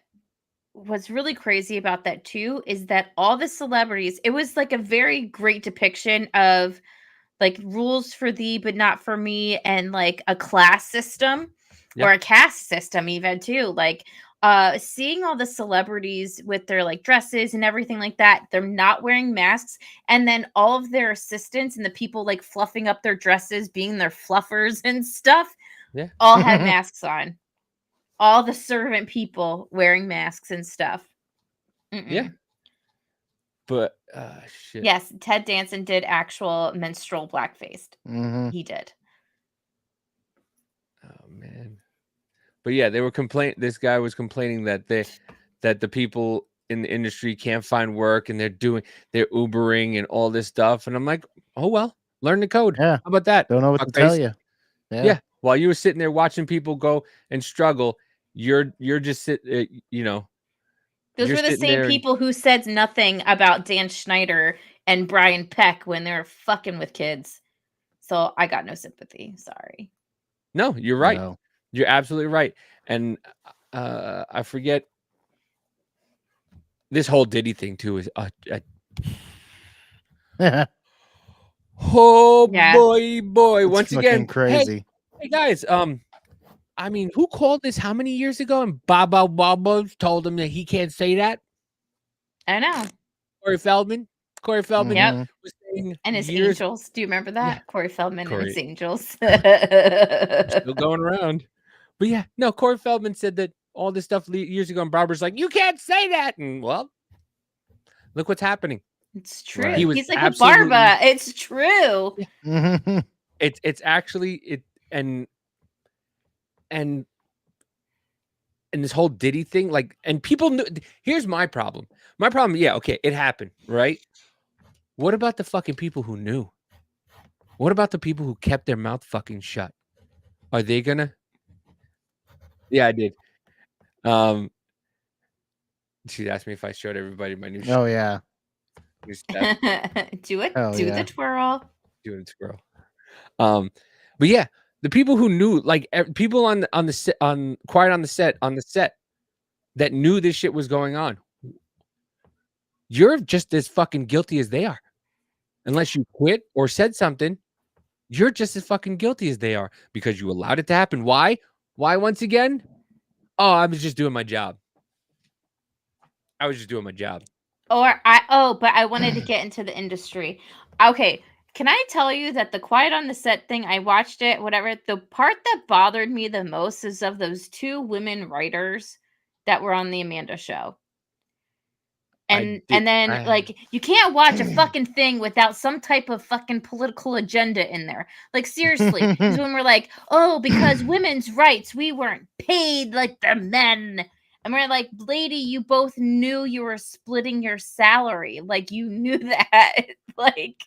was really crazy about that too, is that all the celebrities, it was like a very great depiction of like rules for thee, but not for me, and like a class system or a caste system even too. Like seeing all the celebrities with their like dresses and everything like that, they're not wearing masks, and then all of their assistants and the people like fluffing up their dresses, being their fluffers and stuff, all had masks on. All the servant people wearing masks and stuff. Yeah. But shit. Yes, Ted Danson did actual minstrel blackface. He did. Oh man. But yeah, they were this guy was complaining that the people in the industry can't find work and they're Ubering and all this stuff. And I'm like, oh well, learn the code. Yeah. How about that? Don't know what to tell you. Yeah. While you were sitting there watching people go and struggle, you're just sitting, Those were the same people who said nothing about Dan Schneider and Brian Peck when they were fucking with kids. So I got no sympathy. Sorry. No, you're right. No. You're absolutely right. And I forget this whole Diddy thing too is oh Yeah. boy. It's Once again, crazy. Hey guys, I mean, who called this how many years ago? And Baba told him that he can't say that. I know. Corey Feldman Yep. was saying And his years, angels. Do you remember that? Yeah. Corey Feldman and his angels. still going around. But yeah, no, Corey Feldman said that all this stuff years ago, and Barbara's like, you can't say that. And well, Look what's happening. It's true. Right. He was He's like a absolutely- Barba. It's true. Mhm. It's actually it and this whole Diddy thing, like, and people knew. Here's my problem. My problem, yeah, okay, it happened, right? What about the fucking people who knew? What about the people who kept their mouth fucking shut? Are they gonna? Yeah, I did. She asked me if I showed everybody my new Oh yeah. new step. Do it. Hell Do yeah. the twirl. Doing squirrel. But yeah, the people who knew, like people on the set, on Quiet on the set that knew this shit was going on. You're just as fucking guilty as they are. Unless you quit or said something, you're just as fucking guilty as they are because you allowed it to happen. Why? Why once again? Oh, I was just doing my job. I was just doing my job. But I wanted to get into the industry. Okay, can I tell you that the Quiet on the Set thing, I watched it, whatever. The part that bothered me the most is of those 2 women writers that were on the Amanda show. And then like you can't watch a fucking thing without some type of fucking political agenda in there. Like seriously, because when we're like, oh, because women's rights, we weren't paid like the men. And we're like, lady, you both knew you were splitting your salary. Like you knew that. Like,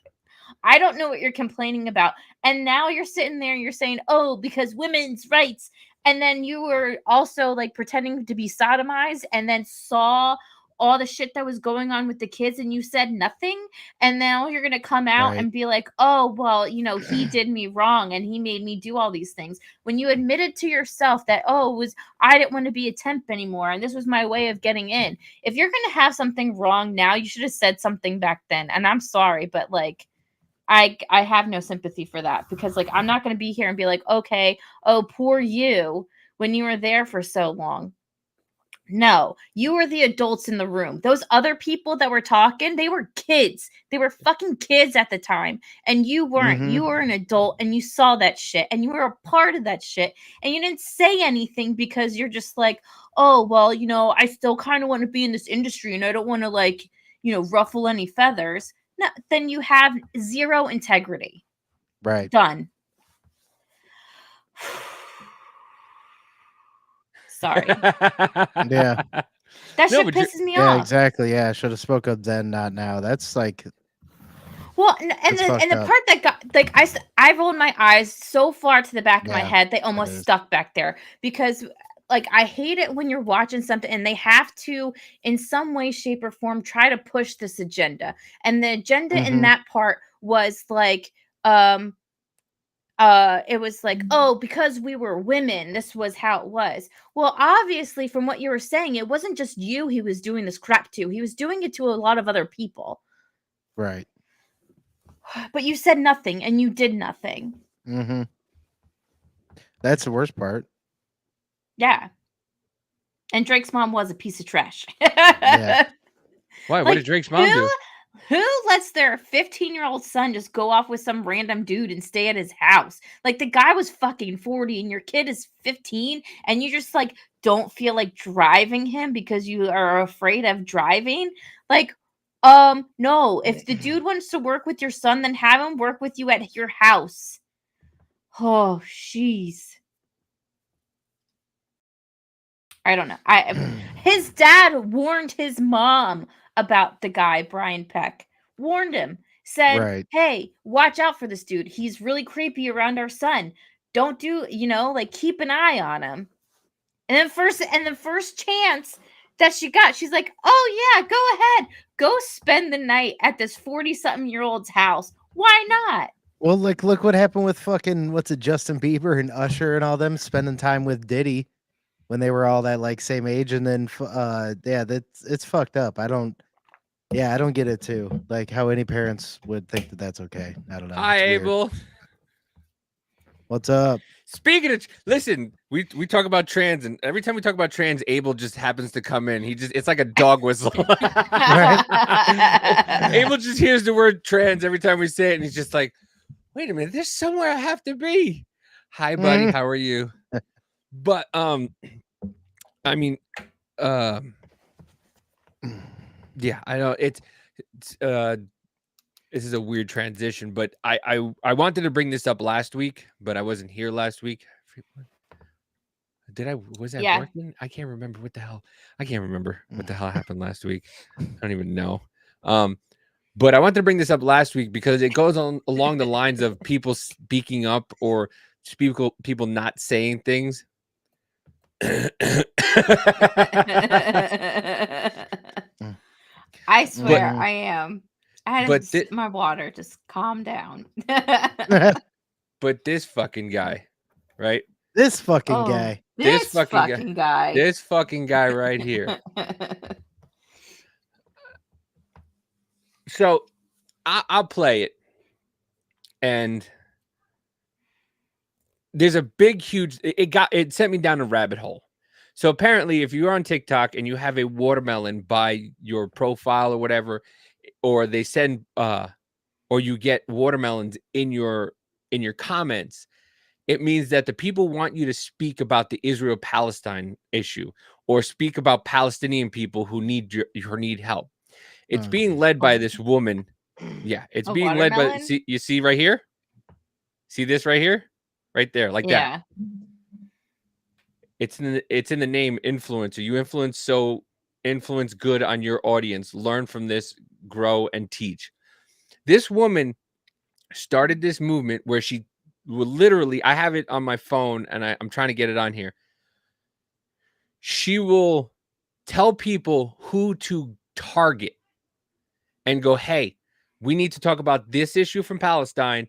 I don't know what you're complaining about. And now you're sitting there and you're saying, oh, because women's rights. And then you were also like pretending to be sodomized and then saw all the shit that was going on with the kids and you said nothing. And now you're going to come out Right. and be like, oh, well, you know, he did me wrong and he made me do all these things. When you admitted to yourself that, oh, I didn't want to be a temp anymore and this was my way of getting in. If you're going to have something wrong now, you should have said something back then. And I'm sorry, but like, I have no sympathy for that because like I'm not going to be here and be like, okay, oh, poor you when you were there for so long. No, you were the adults in the room. Those other people that were talking, they were kids. They were fucking kids at the time. And you weren't. Mhm. You were an adult and you saw that shit and you were a part of that shit. And you didn't say anything because you're just like, oh, well, you know, I still kind of want to be in this industry and I don't want to like, you know, ruffle any feathers. No, then you have zero integrity. Right. Done. Sorry. Yeah. That No, shit but you're- pisses me Yeah, off. exactly. Yeah, should have spoke up then, not now. That's like Well, and It's the fucked up. part that got like I rolled my eyes so far to the back of my Yeah, head they almost is. stuck back there because like I hate it when you're watching something and they have to in some way, shape, or form try to push this agenda. And the agenda in Mhm. that part was like it was like, oh, because we were women, this was how it was. Well, obviously, from what you were saying, it wasn't just you he was doing this crap to. He was doing it to a lot of other people. right. But you said nothing and you did nothing. Mm-hmm. That's the worst part. Yeah. And Drake's mom was a piece of trash. Yeah. Why? What Like, did Drake's mom do? Who lets their 15-year-old son just go off with some random dude and stay at his house? Like the guy was fucking 40 and your kid is 15 and you just like don't feel like driving him because you are afraid of driving? Like no, if the dude wants to work with your son then have him work with you at your house. Oh, jeez. I don't know. His dad warned his mom about the guy, Brian Peck. Warned him. Said, Right. hey, watch out for this dude. He's really creepy around our son. Don't do, like keep an eye on him. And then the first chance that she got, she's like, oh yeah, go ahead. Go spend the night at this 40-something-year-old's house. Why not? Well, like, look what happened with fucking Justin Bieber and Usher and all them spending time with Diddy when they were all that like same age, and then it's fucked up. I don't get it too. Like how any parents would think that that's okay. I don't know. Hi, It's weird. Abel. What's up? Speaking of, listen, we talk about trans, and every time we talk about trans, Abel just happens to come in. It's like a dog whistle. Abel just hears the word trans every time we say it, and he's just like, wait a minute, there's somewhere I have to be. Hi, buddy, how are you? But I mean, Yeah, I know it's this is a weird transition, but I wanted to bring this up last week, but I wasn't here last week. Was I Yeah. working? I can't remember what the hell. I can't remember what the hell happened last week. I don't even know. But I wanted to bring this up last week because it goes on along the lines of people speaking up or people not saying things. I swear I am. I had but to sip my water. Just calm down. But this fucking guy, right? This fucking guy. This fucking guy. This fucking guy right here. So I'll play it. And there's a big, huge, it sent me down a rabbit hole. So apparently, if you're on TikTok and you have a watermelon by your profile or whatever, or they send or you get watermelons in your comments, it means that the people want you to speak about the Israel-Palestine issue or speak about Palestinian people who need help. It's being led by this woman. Yeah, it's being led by, you see right here? See this right here? Right there, like that. It's in the name influencer. You influence good on your audience. Learn from this, grow, and teach. This woman started this movement where she will literally, I have it on my phone and I'm trying to get it on here. She will tell people who to target and go, hey, we need to talk about this issue from Palestine.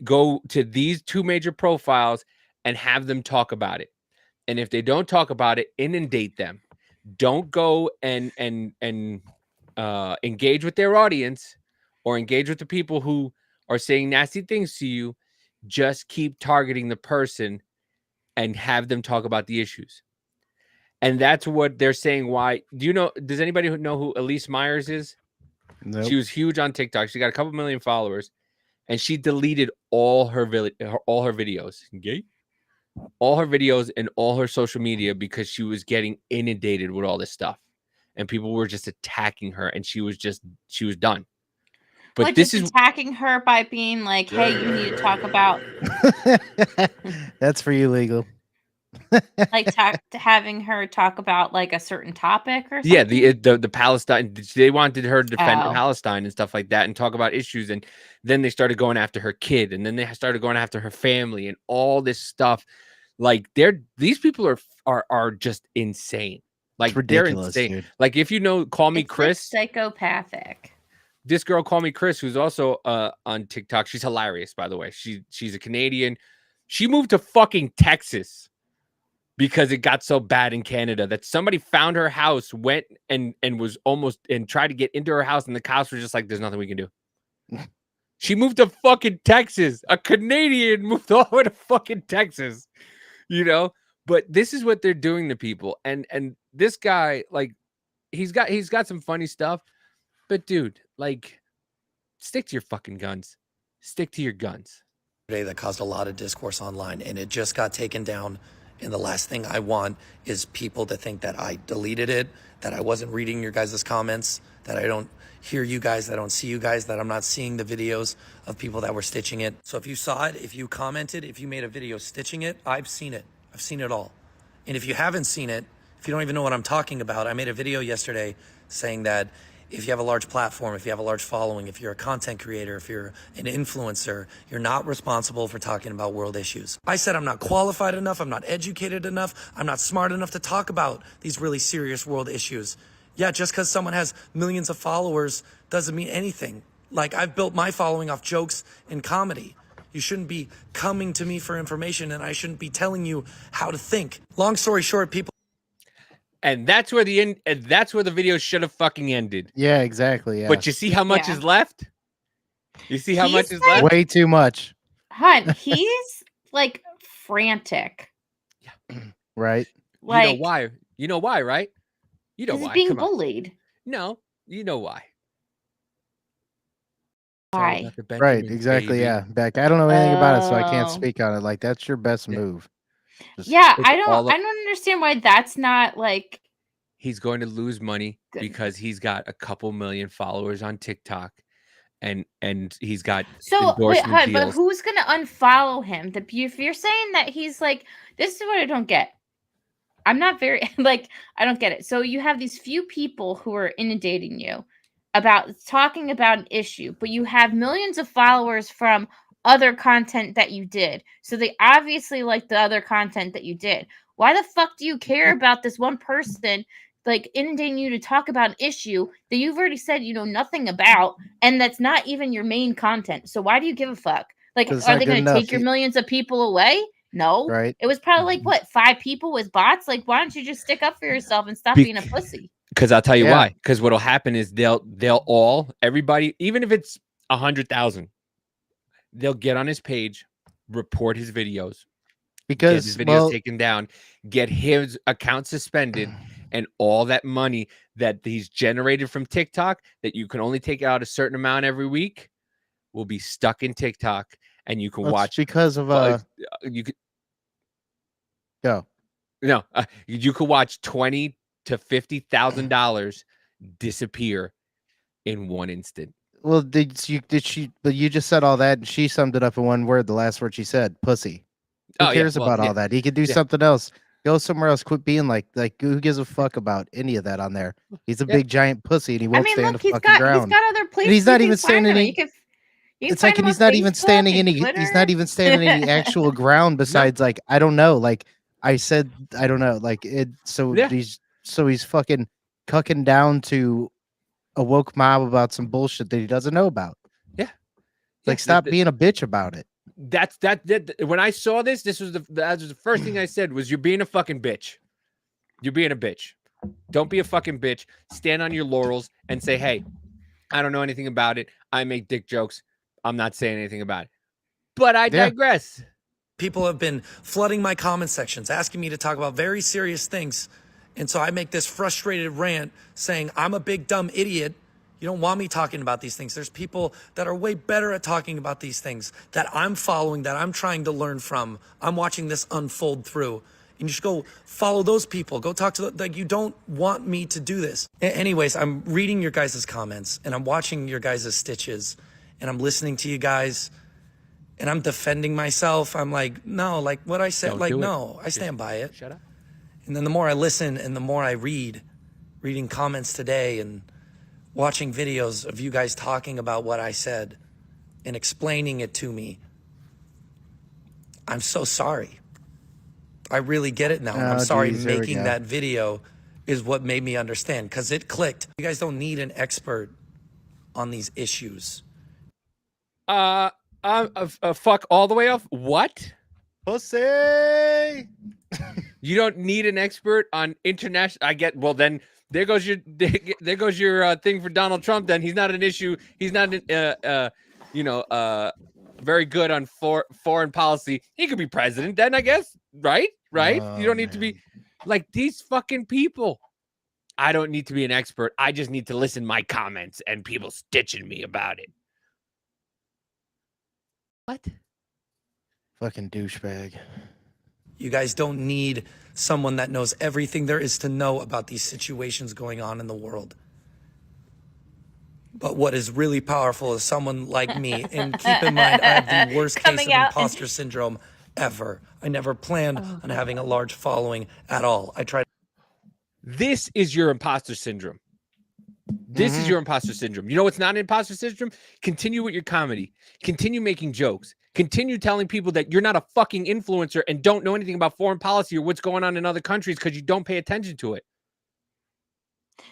Go to these two major profiles and have them talk about it. And if they don't talk about it, inundate them. Don't go and engage with their audience or engage with the people who are saying nasty things to you. Just keep targeting the person and have them talk about the issues. And that's what they're saying. Why? Does anybody know who Elise Myers is? Nope. She was huge on TikTok. She got a couple million followers. And she deleted all her videos. Okay? All her videos and all her social media because she was getting inundated with all this stuff. And people were just attacking her and she was done. But like this is attacking her by being like, hey, you need to talk about That's for you, legal. like having her talk about like a certain topic or something. Yeah, the Palestine, they wanted her to defend Palestine and stuff like that and talk about issues. And then they started going after her kid, and then they started going after her family and all this stuff. Like these people are just insane. Like they're insane. Dude. Like if you know, Call Me Chris, like psychopathic. This girl, Call Me Chris, who's also on TikTok. She's hilarious, by the way. She's a Canadian. She moved to fucking Texas because it got so bad in Canada that somebody found her house, went and was almost and tried to get into her house, and the cops were just like, "There's nothing we can do." She moved to fucking Texas. A Canadian moved all the way to fucking Texas, But this is what they're doing to people, and this guy, like, he's got some funny stuff, but dude, like, stick to your fucking guns. Stick to your guns. That caused a lot of discourse online, and it just got taken down. And the last thing I want is people to think that I deleted it, that I wasn't reading your guys' comments, that I don't hear you guys, that I don't see you guys, that I'm not seeing the videos of people that were stitching it. So if you saw it, if you commented, if you made a video stitching it, I've seen it. I've seen it all. And if you haven't seen it, if you don't even know what I'm talking about, I made a video yesterday saying that if you have a large platform, if you have a large following, if you're a content creator, if you're an influencer, you're not responsible for talking about world issues. I said I'm not qualified enough, I'm not educated enough, I'm not smart enough to talk about these really serious world issues. Yeah, just because someone has millions of followers doesn't mean anything. Like, I've built my following off jokes and comedy. You shouldn't be coming to me for information, and I shouldn't be telling you how to think. Long story short, people. And that's where the video should have fucking ended. Yeah, exactly. Yeah. But you see how much is left? You see how much is left? Way too much. Hun, he's like frantic. Yeah. Right. Like, you know why? You know why, right? You know why. He's being bullied. No, you know why. Why? Right, exactly. Baby. Yeah. Beck, I don't know anything about it, so I can't speak on it. Like, that's your best move. Yeah, I don't understand why that's not like he's going to lose money Good. because he's got a couple million followers on TikTok, and he's got So wait, endorsement hon, but deals. who's gonna unfollow him? If you're saying that he's like, this is what I don't get. I'm not very like, I don't get it. So you have these few people who are inundating you about talking about an issue, but you have millions of followers from other content that you did. So they obviously like the other content that you did. Why the fuck do you care about this one person like inundating you to talk about an issue that you've already said you know nothing about, and that's not even your main content? So why do you give a fuck? Like, 'Cause it's are not they good going to enough. take your millions of people away? No. Right. It was probably like what, 5 people with bots? Like, why don't you just stick up for yourself and stop being a pussy? Because I'll tell you Yeah. why. Because what'll happen is they'll all, everybody, even if it's 100,000, they'll get on his page, report his videos, get his Because videos taken down, get his account suspended, and all that money that he's generated from TikTok that you can only take out a certain amount every week will be stuck in TikTok, and you can well, it's watch. because of You could go. no, you could watch $20,000 to $50,000 disappear in one instant. Well, did she? But you just said all that, and she summed it up in one word. The last word she said, "Pussy." Who Oh, yeah, cares well, about yeah. all that? He could do Yeah. something else. Go somewhere else. Quit being like who gives a fuck about any of that on there? He's a Yeah. big giant pussy, and he I won't mean, stand look, the he's fucking got ground. other places. he's not you even can find standing him. any- You can It's find like, him and he's on not even Facebook standing and any. He's Twitter. not even standing any actual ground besides like I don't know. Like I said, I don't know. Like it. So Yeah. he's fucking cucking down to a woke mob about some bullshit that he doesn't know about. Yeah. Like stop being a bitch about it. That's that when I saw this was that was the first thing I said was you're being a fucking bitch. You're being a bitch. Don't be a fucking bitch. Stand on your laurels and say, hey, I don't know anything about it. I make dick jokes. I'm not saying anything about it. But I digress. People have been flooding my comment sections, asking me to talk about very serious things. And so I make this frustrated rant saying, I'm a big dumb idiot. You don't want me talking about these things. There's people that are way better at talking about these things that I'm following, that I'm trying to learn from. I'm watching this unfold through. And you should go follow those people. Go talk to like, you don't want me to do this. Anyways, I'm reading your guys' comments and I'm watching your guys' stitches and I'm listening to you guys and I'm defending myself. I'm like, no, like what I said, Don't like, do it. no, I stand by it. Shut up. And then the more I listen and the more I reading comments today and watching videos of you guys talking about what I said and explaining it to me, I'm so sorry. I really get it now. And I'm Oh, sorry geez, here we making go. that video is what made me understand because it clicked. You guys don't need an expert on these issues. Fuck all the way off. What? Pussy. You don't need an expert on international. I get. Well, then there goes your thing for Donald Trump. Then he's not an issue. He's not very good on foreign policy. He could be president then, I guess. Right? Oh, You don't need to be like these fucking people. I don't need to be an expert. I just need to listen to my comments and people stitching me about it. What? Fucking douchebag. You guys don't need someone that knows everything there is to know about these situations going on in the world. But what is really powerful is someone like me. And keep in mind, I have the worst case of Coming out and- imposter syndrome ever. I never planned on having a large following at all. I tried. This is your imposter syndrome. This is your imposter syndrome. You know what's not an imposter syndrome? Continue with your comedy. Continue making jokes. Continue telling people that you're not a fucking influencer and don't know anything about foreign policy or what's going on in other countries because you don't pay attention to it.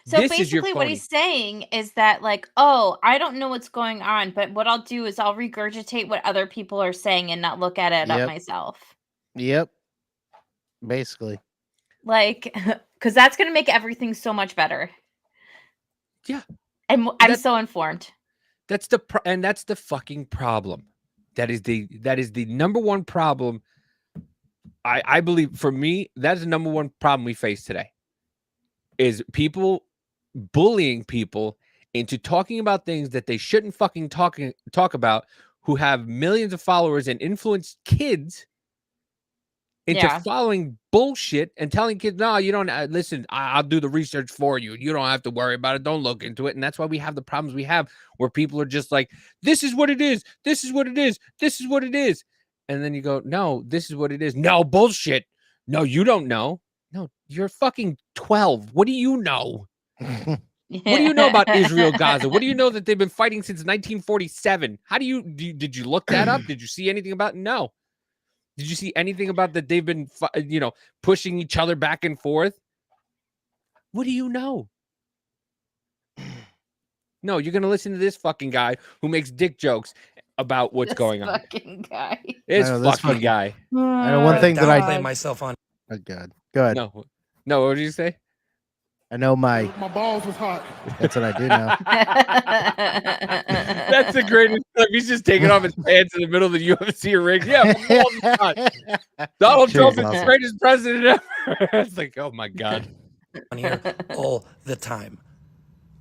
So This is your basically, what phony. he's saying is that, like, oh, I don't know what's going on, but what I'll do is I'll regurgitate what other people are saying and not look at it Yep. up myself. Yep. Basically. Like, because that's going to make everything so much better. Yeah. And I'm so informed. That's the fucking problem. That is the number one problem. I believe for me, that is the number one problem we face today. Is people bullying people into talking about things that they shouldn't fucking talk about, who have millions of followers and influence kids into Yeah. following bullshit and telling kids, no, you don't listen. I'll do the research for you. You don't have to worry about it. Don't look into it. And that's why we have the problems we have, where people are just like, this is what it is. This is what it is. This is what it is. And then you go, no, this is what it is. No, bullshit. No, you don't know. No, you're fucking 12. What do you know? What do you know about Israel, Gaza? What do you know that they've been fighting since 1947? How do you, did you look that up? Did you see anything about it? No. Did you see anything about that they've been, pushing each other back and forth? What do you know? No, you're going to listen to this fucking guy who makes dick jokes about what's going on. Fucking guy. It's I know, this fucking fucking- guy. I know one thing that I Downplay myself on. Oh God, go ahead. No, what did you say? I know my balls was hot. That's what I do now. That's the greatest clip. He's just taking off his pants in the middle of the UFC ring. Yeah, my balls is hot. Donald Sure, Trump it's is the awesome. greatest president ever. It's like, oh my God. On here all the time.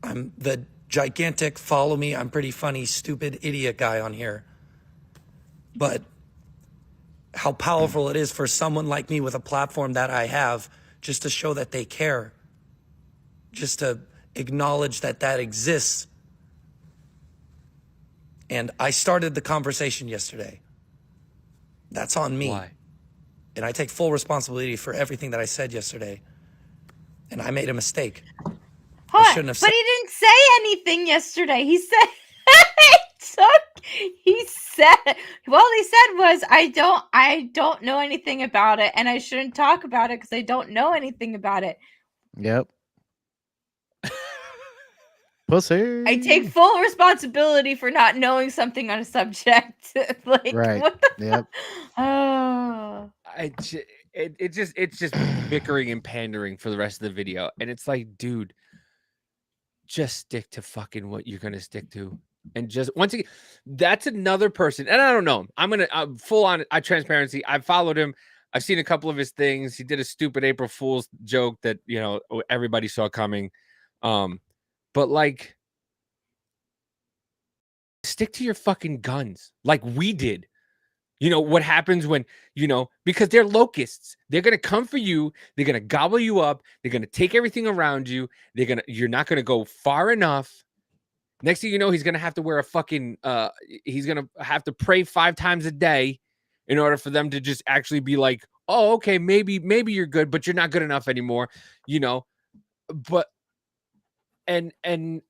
I'm the gigantic follow me, I'm pretty funny, stupid idiot guy on here. But how powerful it is for someone like me with a platform that I have just to show that they care. Just to acknowledge that that exists. And I started the conversation yesterday. That's on me. Why? And I take full responsibility for everything that I said yesterday. And I made a mistake. Huh, shouldn't have but said- he didn't say anything yesterday. He said he said was I don't know anything about it, and I shouldn't talk about it because I don't know anything about it. Yep. Pussy. I take full responsibility for not knowing something on a subject. Like Right. what the Yep. Oh. It's just bickering and pandering for the rest of the video. And it's like, dude, just stick to fucking what you're gonna stick to. And just once again, that's another person. And I don't know him. I'm full on transparency. I've followed him. I've seen a couple of his things. He did a stupid April Fool's joke that everybody saw coming. But like, stick to your fucking guns like we did. You know what happens when, because they're locusts. They're going to come for you. They're going to gobble you up. They're going to take everything around you. You're not going to go far enough. Next thing you know, he's going to have to wear a fucking, he's going to have to pray 5 times a day in order for them to just actually be like, oh, okay, maybe you're good, but you're not good enough anymore, but, and then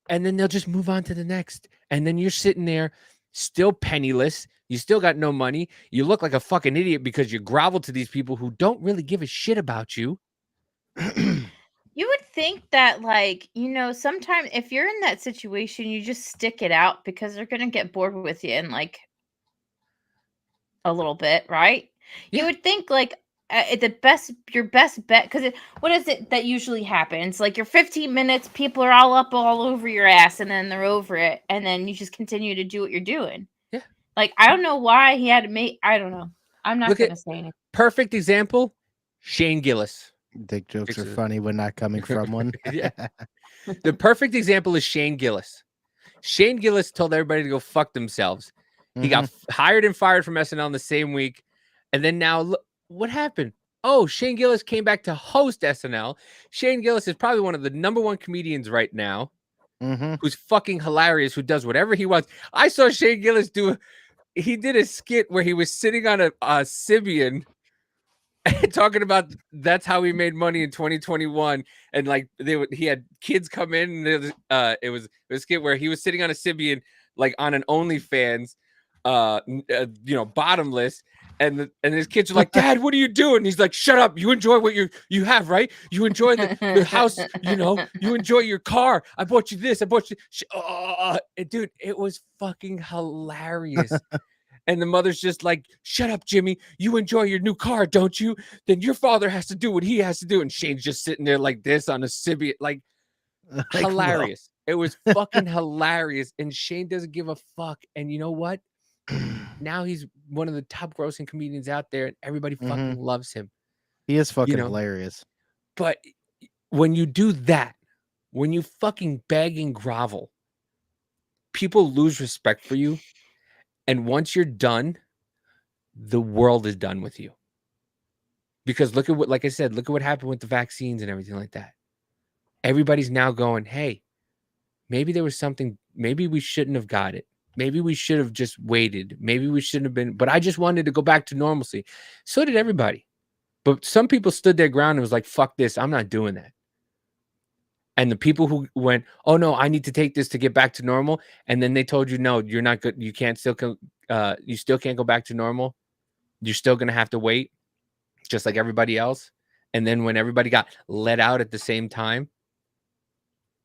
they'll just move on to the next. And then you're sitting there still penniless. You still got no money. You look like a fucking idiot because you grovel to these people who don't really give a shit about you. You would think that, sometimes if you're in that situation, you just stick it out because they're going to get bored with you in a little bit, right? Yeah. You would think your best bet, because what is it that usually happens? Like your 15 minutes, people are all over your ass, and then they're over it, and then you just continue to do what you're doing. Yeah. I don't know why he had to make. I don't know. I'm not Look going at- to say anything. Perfect example, Shane Gillis. Dick jokes are Fixes it. funny when not coming from one. Yeah. The perfect example is Shane Gillis. Shane Gillis told everybody to go fuck themselves. He got hired and fired from SNL in the same week. And then now, look, what happened? Oh, Shane Gillis came back to host SNL. Shane Gillis is probably one of the #1 comedians right now, who's fucking hilarious, who does whatever he wants. I saw Shane Gillis he did a skit where he was sitting on a Sibian talking about that's how he made money in 2021. And he had kids come in, and it was a skit where he was sitting on a Sibian, on an OnlyFans, bottomless. And his kids are like, Dad, what are you doing? He's like, shut up. You enjoy what you have, right? You enjoy the house, you enjoy your car. I bought you this. I bought you. Dude, it was fucking hilarious. And the mother's just like, shut up, Jimmy. You enjoy your new car, don't you? Then your father has to do what he has to do. And Shane's just sitting there like this on a Sibian, hilarious. It was fucking hilarious. And Shane doesn't give a fuck. And you know what? Now he's one of the top grossing comedians out there, and everybody fucking loves him. He is fucking hilarious. But when you do that, when you fucking beg and grovel, people lose respect for you. And once you're done, the world is done with you. Because look at what, like I said, look at what happened with the vaccines and everything like that. Everybody's now going, hey, maybe there was something, maybe we shouldn't have got it. Maybe we should have just waited. Maybe we shouldn't have been, but I just wanted to go back to normalcy. So did everybody. But some people stood their ground and was like, fuck this, I'm not doing that. And the people who went, oh no, I need to take this to get back to normal. And then they told you, no, you're not good. You can't still, you still can't go back to normal. You're still going to have to wait just like everybody else. And then when everybody got let out at the same time,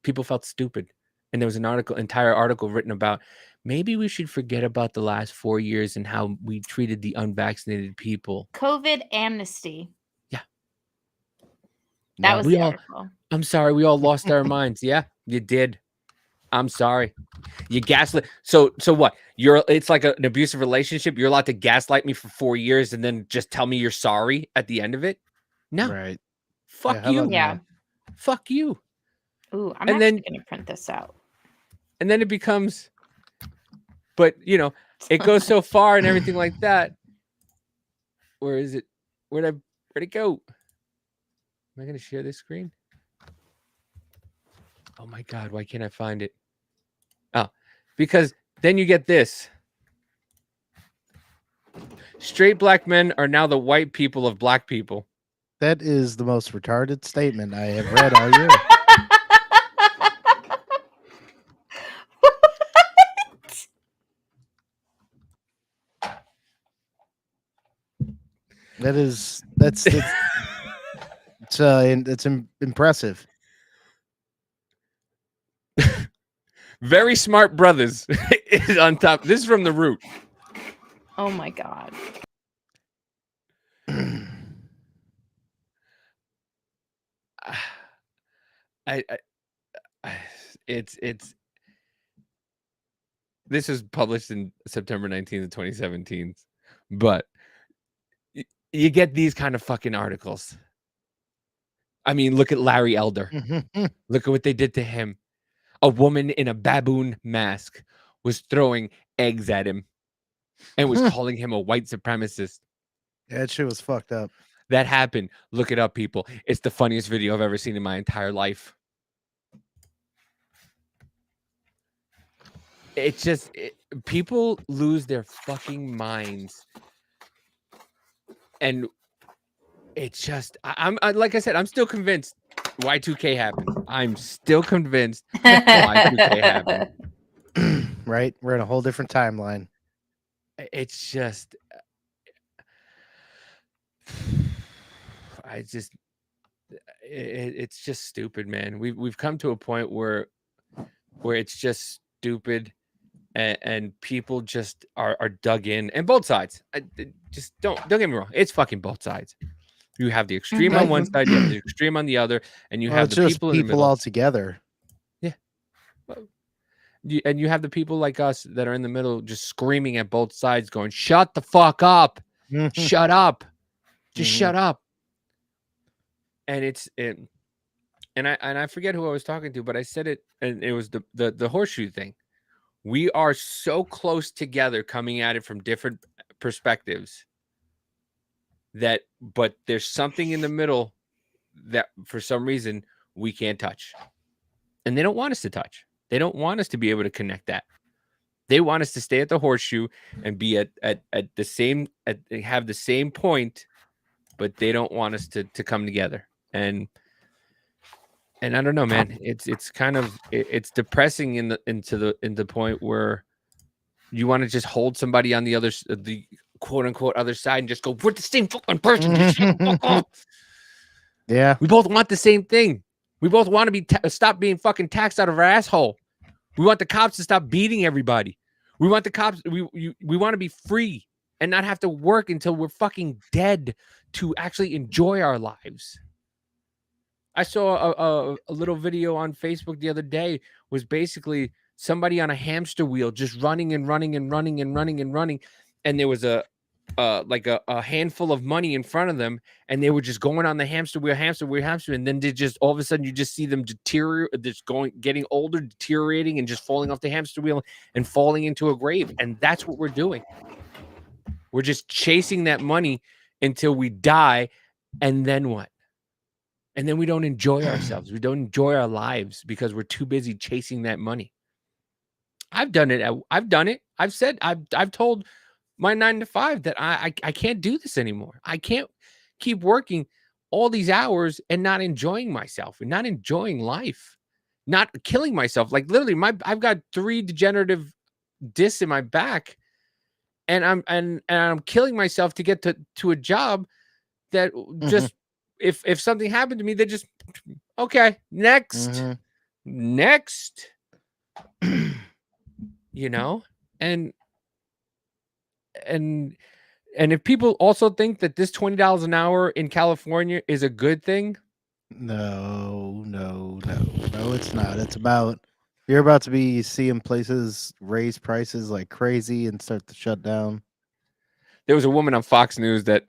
people felt stupid. And there was an entire article written about maybe we should forget about the last 4 years and how we treated the unvaccinated people. COVID amnesty. Yeah. That was the article. I'm sorry, we all lost our minds. Yeah, you did. I'm sorry. You gaslit. So what? It's like an abusive relationship. You're allowed to gaslight me for 4 years and then just tell me you're sorry at the end of it? No. Right. Fuck you. Yeah. Fuck you. Ooh, I'm actually going to print this out. And then it becomes, but you know, it goes so far and everything like that. Where is it? Where'd it go? Am I going to share this screen? Oh my God, why can't I find it? Oh, because then you get this. Straight black men are now the white people of black people. That is the most retarded statement I have read all year. It's impressive. Very smart brothers is on top. This is from The Root. Oh my God. This was published in September 19th of 2017, but you get these kind of fucking articles. I mean, look at Larry Elder. Look at what they did to him. A woman in a baboon mask was throwing eggs at him and was calling him a white supremacist. That shit was fucked up. That happened. Look it up, people. It's the funniest video I've ever seen in my entire life. It's just, people lose their fucking minds. And it's just, I'm like I said, I'm still convinced Y2K happened. I'm still convinced Y2K happened. Right? We're in a whole different timeline. It's just, it's just stupid, man. We've come to a point where it's just stupid, and people just are dug in, and both sides. Just don't get me wrong. It's fucking both sides. You have the extreme on one side, you have the extreme on the other, and you have the people in the middle. All together. Yeah. Well, you have the people like us that are in the middle just screaming at both sides, going, shut the fuck up. Shut up. Just shut up. And I forget who I was talking to, but I said it, and it was the horseshoe thing. We are so close together coming at it from different perspectives but there's something in the middle that for some reason we can't touch. And they don't want us to touch. They don't want us to be able to connect that. They want us to stay at the horseshoe and be at the same, have the same point, but they don't want us to come together. And I don't know, man. It's kind of it's depressing into the point where you want to just hold somebody on the quote unquote other side and just go, we're the same fucking person. Just shut the fuck up. Yeah, we both want the same thing. We both want to be stop being fucking taxed out of our asshole. We want the cops to stop beating everybody. We want the cops. We want to be free and not have to work until we're fucking dead to actually enjoy our lives. I saw a little video on Facebook the other day, was basically somebody on a hamster wheel just running and running and running and running and running, and there was a handful of money in front of them, and they were just going on the hamster wheel, and then they just all of a sudden you just see them deteriorate, just getting older, deteriorating, and just falling off the hamster wheel and falling into a grave. And that's what we're doing. We're just chasing that money until we die, And then what? And then we don't enjoy ourselves. We don't enjoy our lives because we're too busy chasing that money. I've done it. I've done it. I've said, I've told my 9 to 5 that I can't do this anymore. I can't keep working all these hours and not enjoying myself and not enjoying life, not killing myself. Like literally I've got 3 degenerative discs in my back and I'm killing myself to get to a job that just, if something happened to me, they just, okay, next, you know, and if people also think that this $20 an hour in California is a good thing, no, it's not. It's about, you're about to be seeing places raise prices like crazy and start to shut down. There was a woman on Fox News that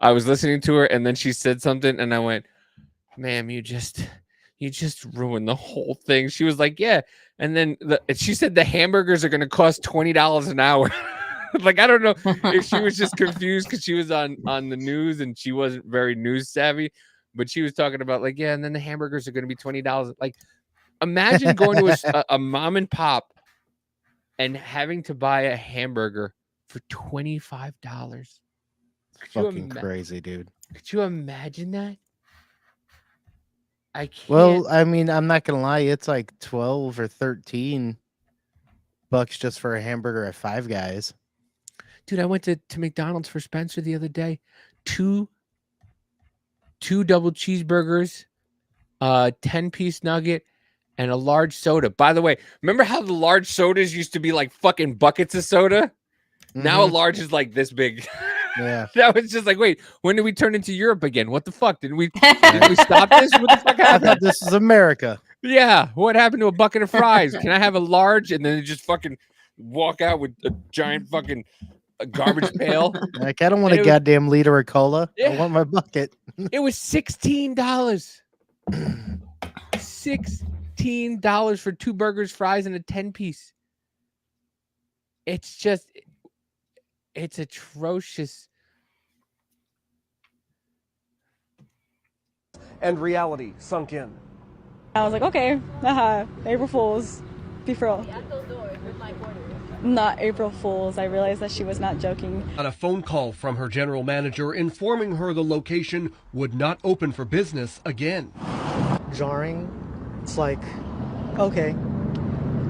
I was listening to her, and then she said something, and I went, "Ma'am, you just ruined the whole thing." She was like, "Yeah," and then she said the hamburgers are going to cost $20 an hour. Like, I don't know if she was just confused because she was on the news and she wasn't very news savvy, but she was talking about like, yeah, and then the hamburgers are going to be $20. Like, imagine going to a mom and pop and having to buy a hamburger for $25. Fucking crazy, dude. Could you imagine that? I can't. Well, I mean, I'm not gonna lie, it's like 12 or 13 bucks just for a hamburger at Five Guys. Dude, I went to McDonald's for Spencer the other day. Two double cheeseburgers, 10-piece nugget, and a large soda. By the way, remember how the large sodas used to be like fucking buckets of soda? Now a large is like this big. Yeah. That was just like, wait, when did we turn into Europe again? What the fuck? Did we stop this? What the fuck I happened? thought this was America. Yeah. What happened to a bucket of fries? Can I have a large? And then they just fucking walk out with a giant fucking garbage pail. Like, I don't want a goddamn liter of cola. Yeah. I want my bucket. It was $16. $16 for 2 burgers, fries, and a 10-piece. It's just, it's atrocious. And reality sunk in. I was like, okay, April Fools, be for real. Not April Fools. I realized that she was not joking. On a phone call from her general manager informing her the location would not open for business again. Jarring. It's like, okay,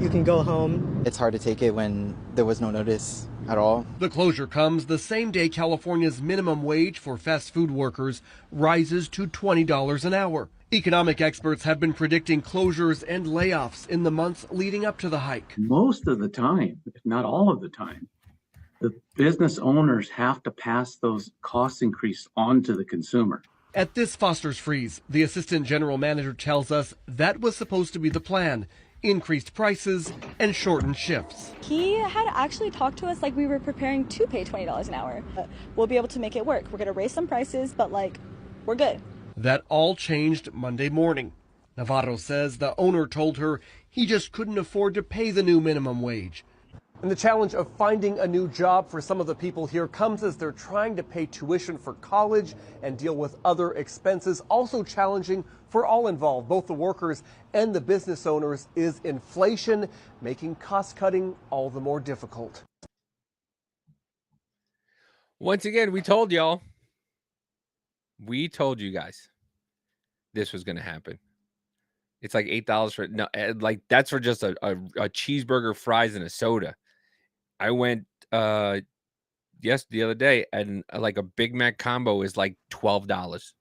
you can go home. It's hard to take it when there was no notice at all. The closure comes the same day California's minimum wage for fast food workers rises to $20 an hour. Economic experts have been predicting closures and layoffs in the months leading up to the hike. Most of the time, if not all of the time, the business owners have to pass those cost increase on to the consumer. At this Foster's Freeze, the assistant general manager tells us that was supposed to be the plan. Increased prices and shortened shifts. He had actually talked to us like we were preparing to pay $20 an hour. We'll be able to make it work. We're going to raise some prices, but like, we're good. That all changed Monday morning. Navarro says the owner told her he just couldn't afford to pay the new minimum wage. And the challenge of finding a new job for some of the people here comes as they're trying to pay tuition for college and deal with other expenses. Also challenging for all involved, both the workers and the business owners, is inflation, making cost cutting all the more difficult. Once again, we told y'all. We told you guys this was going to happen. It's like $8 for like that's for just a cheeseburger, fries, and a soda. I went the other day, and like a Big Mac combo is like $12.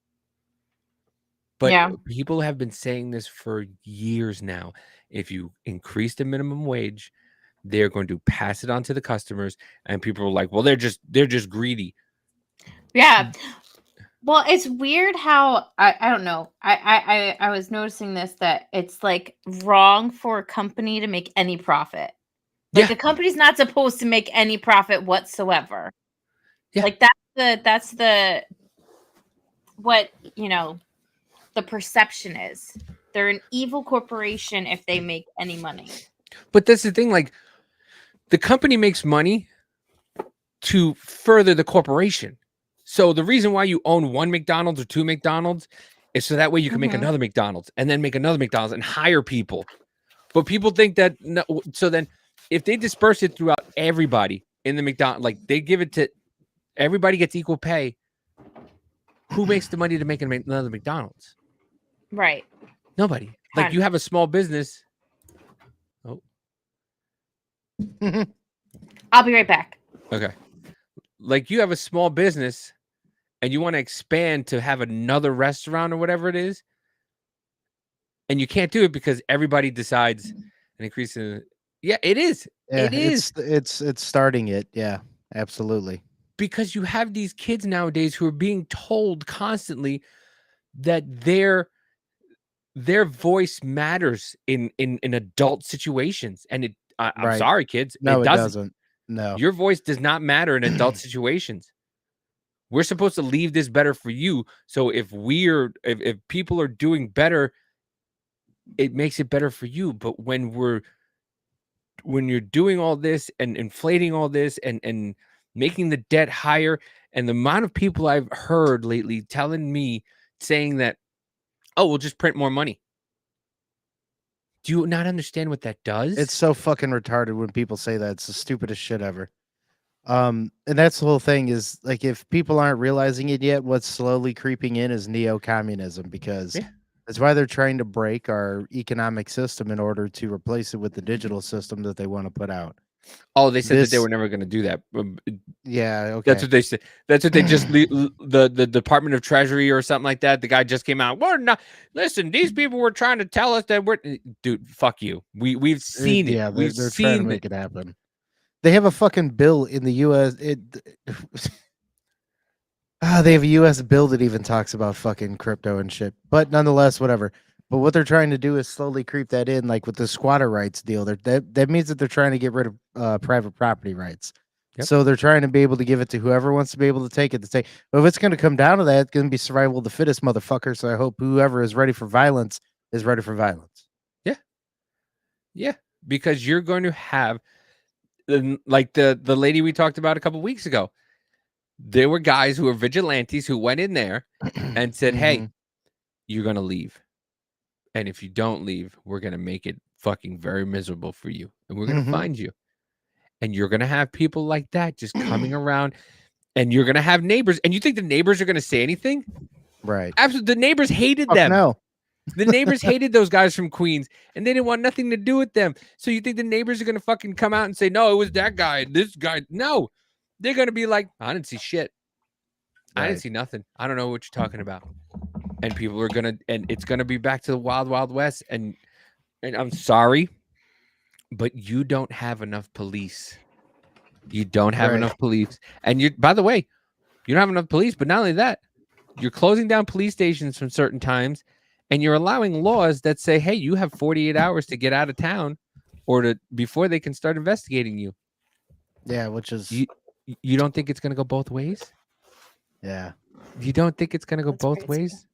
But yeah, people have been saying this for years now. If you increase the minimum wage, they're going to pass it on to the customers, and people are like, "Well, they're just greedy." Yeah. Well, it's weird how I don't know. I was noticing this, that it's like wrong for a company to make any profit. Like a company's not supposed to make any profit whatsoever. Yeah. Like that's the what, you know, the perception is. They're an evil corporation if they make any money. But that's the thing, like the company makes money to further the corporation. So the reason why you own one McDonald's or two McDonald's is so that way you can make another McDonald's and then make another McDonald's and hire people. But people think that no, so then if they disperse it throughout everybody in the McDonald's, like they give it to everybody gets equal pay. Who makes the money to make another McDonald's? Right. Nobody. Like you have a small business. Oh. I'll be right back. Okay. Like you have a small business and you want to expand to have another restaurant or whatever it is. And you can't do it because everybody decides an increase in. Yeah, it is. Yeah, it is. It's starting it. Yeah, absolutely. Because you have these kids nowadays who are being told constantly that their voice matters in adult situations. And I'm sorry, kids. No, it doesn't. No. Your voice does not matter in adult situations. We're supposed to leave this better for you. So if people are doing better, it makes it better for you. But when you're doing all this and inflating all this and making the debt higher, and the amount of people I've heard lately saying that, oh, we'll just print more money. Do you not understand what that does? It's so fucking retarded when people say that. It's the stupidest shit ever. And that's the whole thing is like, if people aren't realizing it yet, what's slowly creeping in is neo-communism, because that's why they're trying to break our economic system in order to replace it with the digital system that they want to put out. Oh, they said that they were never going to do that. Yeah, okay. That's what they said. That's what they just the Department of Treasury or something like that. The guy just came out. We're not. Listen, these people were trying to tell us that we're. Dude, fuck you. We've seen it. Yeah, we've they're seen trying to make it happen. They have a fucking bill in the U.S. They have a U.S. bill that even talks about fucking crypto and shit. But nonetheless, whatever. But what they're trying to do is slowly creep that in, like with the squatter rights deal. That means that they're trying to get rid of private property rights. Yep. So they're trying to be able to give it to whoever wants to be able to take it. But if it's going to come down to that, it's going to be survival of the fittest, motherfucker. So I hope whoever is ready for violence is ready for violence. Yeah. Yeah. Because you're going to have, like the lady we talked about a couple weeks ago. There were guys who were vigilantes who went in there and said, hey, you're going to leave. And if you don't leave, we're going to make it fucking very miserable for you. And we're going to find you. And you're going to have people like that just coming around. And you're going to have neighbors. And you think the neighbors are going to say anything? Right. Absolutely. The neighbors hated them. No. The neighbors hated those guys from Queens. And they didn't want nothing to do with them. So you think the neighbors are going to fucking come out and say, no, it was that guy, this guy. No. They're going to be like, I didn't see shit. I didn't see nothing. I don't know what you're talking about. And people are going to, and it's going to be back to the wild, wild west. And I'm sorry, but you don't have enough police. You don't have enough police. And by the way, you don't have enough police, but not only that, you're closing down police stations from certain times, and you're allowing laws that say, hey, you have 48 hours to get out of town or before they can start investigating you. Yeah, which is... You don't think it's going to go both ways? Yeah. You don't think it's going to go both ways?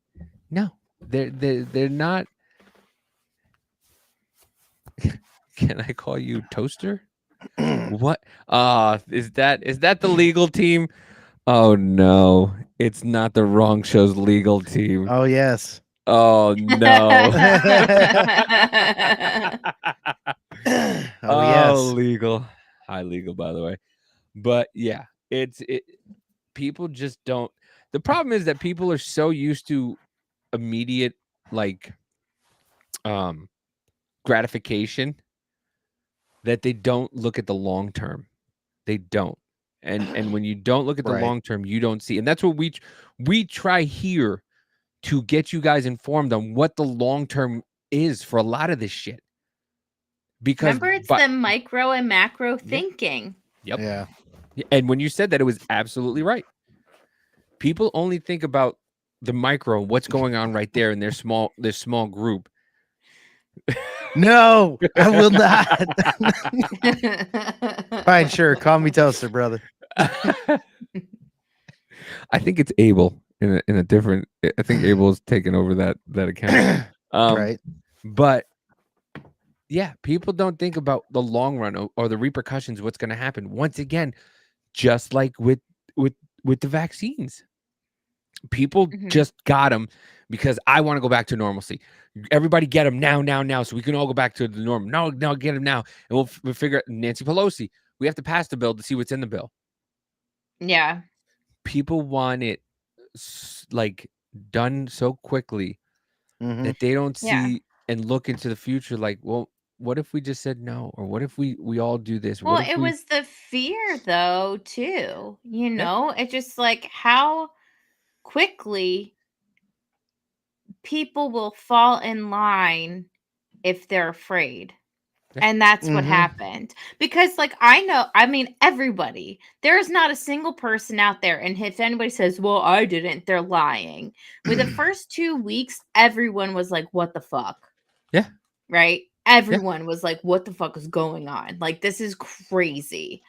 No. They're not. Can I call you Toaster? What? Is that the legal team? Oh no, it's not the Wrong Show's legal team. Oh yes. Oh no. yes. Legal. High legal, by the way. But yeah, people just don't. The problem is that people are so used to immediate gratification that they don't look at the long term. They don't. And when you don't look at the long term, you don't see. And that's what we try here to get you guys informed on what the long term is for a lot of this shit. Because remember, it's the micro and macro thinking. Yep. Yeah. And when you said that, it was absolutely right. People only think about the micro, what's going on right there in their small group. No, I will not. Fine, sure. Call me Toaster, brother. I think it's Abel in a different. I think Abel's taken over that account. Right. But yeah, people don't think about the long run or the repercussions. What's going to happen once again? Just like with with the vaccines. People Mhm. just got them because I want to go back to normalcy. Everybody get them now, so we can all go back to the norm. No, get them now, and we'll figure. Nancy Pelosi, we have to pass the bill to see what's in the bill. Yeah. People want it like done so quickly that they don't see Yeah. and look into the future. Like, well, what if we just said no, or what if we all do this? Well, What if it we? was the fear though, too. You Yeah. know, it's just like how quickly people will fall in line if they're afraid. Yeah. And that's what Mhm. happened. Because like I mean everybody. There is not a single person out there, and if anybody says, "Well, I didn't," they're lying. With the first 2 weeks, everyone was like, "What the fuck?" Yeah. Right? Everyone was like, "What the fuck is going on? Like this is crazy."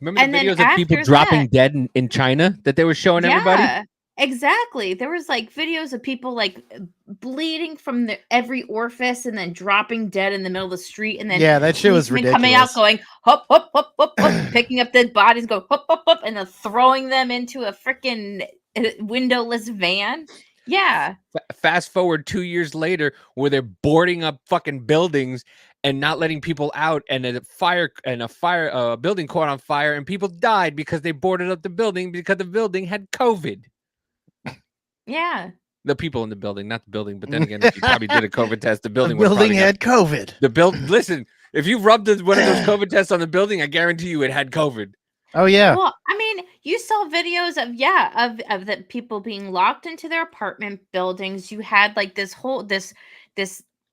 Remember And the then videos of people after dropping that, dead in China that they were showing everybody? yeah, exactly. There was like videos of people like bleeding from every orifice and then dropping dead in the middle of the street, and then Yeah, that shit was policemen coming out ridiculous. going hop hop hop hop hop, picking up dead bodies, go hop hop hop, and then throwing them into a freaking windowless van. Yeah. Fast forward 2 years later, where they're boarding up fucking buildings and not letting people out, and a building caught on fire, and people died because they boarded up the building because the building had COVID. Yeah. The people in the building, not the building, but then again, if you probably did a COVID test, the The building was building probably had COVID. Listen, if you rubbed one of those COVID tests on the building, I guarantee you it had COVID. Oh yeah. Well, I mean, you saw videos of the people being locked into their apartment buildings. You had like this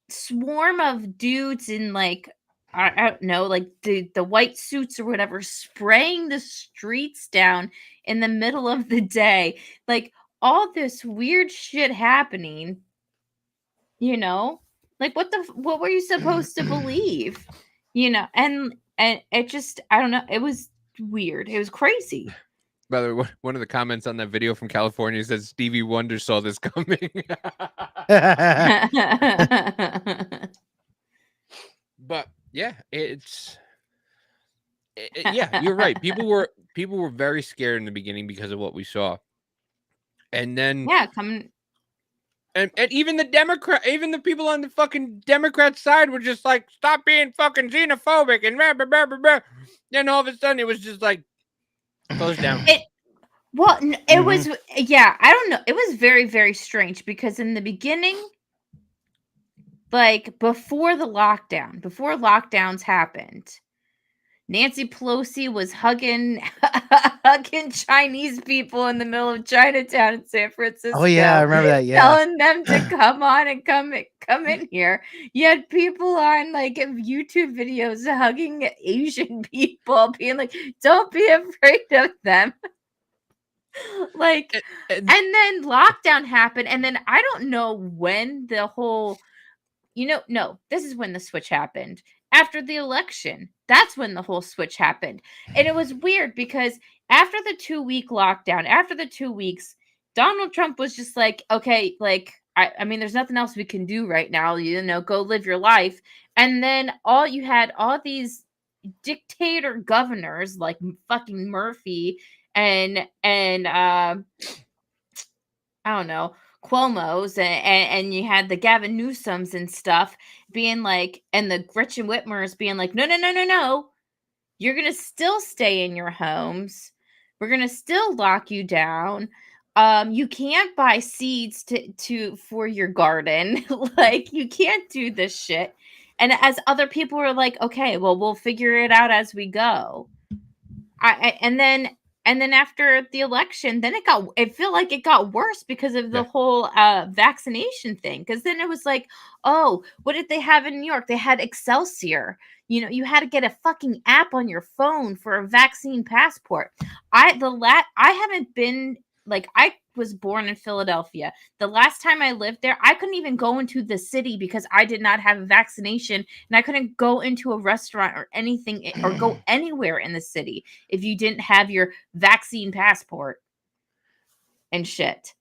swarm of dudes in like I don't know, like the white suits or whatever, spraying the streets down in the middle of the day. Like all this weird shit happening, you know? Like what were you supposed to believe? You know, and it just I don't know, it was weird. It was crazy. By the way, one of the comments on that video from California says Stevie Wonder saw this coming. But yeah, yeah, you're right. People were very scared in the beginning because of what we saw, and then Yeah, and even the people on the fucking Democrat side were just like, stop being fucking xenophobic and blah, blah, blah, blah, blah. Then all of a sudden it was just like closed down. It was yeah, I don't know. It was very, very strange because in the beginning, like before lockdowns happened, Nancy Pelosi was hugging Chinese people in the middle of Chinatown in San Francisco. Oh yeah, I remember that. Yeah. Telling them to come on and come in here. You had people on like YouTube videos hugging Asian people, being like, "Don't be afraid of them." Like, and then lockdown happened, and then I don't know when the whole, no, this is when the switch happened. After the election, that's when the whole switch happened. And it was weird because after the 2-week lockdown, after the 2 weeks, Donald Trump was just like, okay, like, I mean, there's nothing else we can do right now, go live your life. And then all these dictator governors like fucking Murphy and I don't know, Cuomo's and you had the Gavin Newsoms and stuff being like, and the Gretchen Whitmers being like, no, you're gonna still stay in your homes. We're gonna still lock you down. You can't buy seeds for your garden. Like you can't do this shit. And as other people were like, okay, well, we'll figure it out as we go. And then after the election, then it felt like it got worse because of the whole vaccination thing. Because then it was like, oh, what did they have in New York? They had Excelsior. You had to get a fucking app on your phone for a vaccine passport. I haven't been, like, I was born in Philadelphia. The last time I lived there, I couldn't even go into the city because I did not have a vaccination, and I couldn't go into a restaurant or anything or go anywhere in the city if you didn't have your vaccine passport and shit.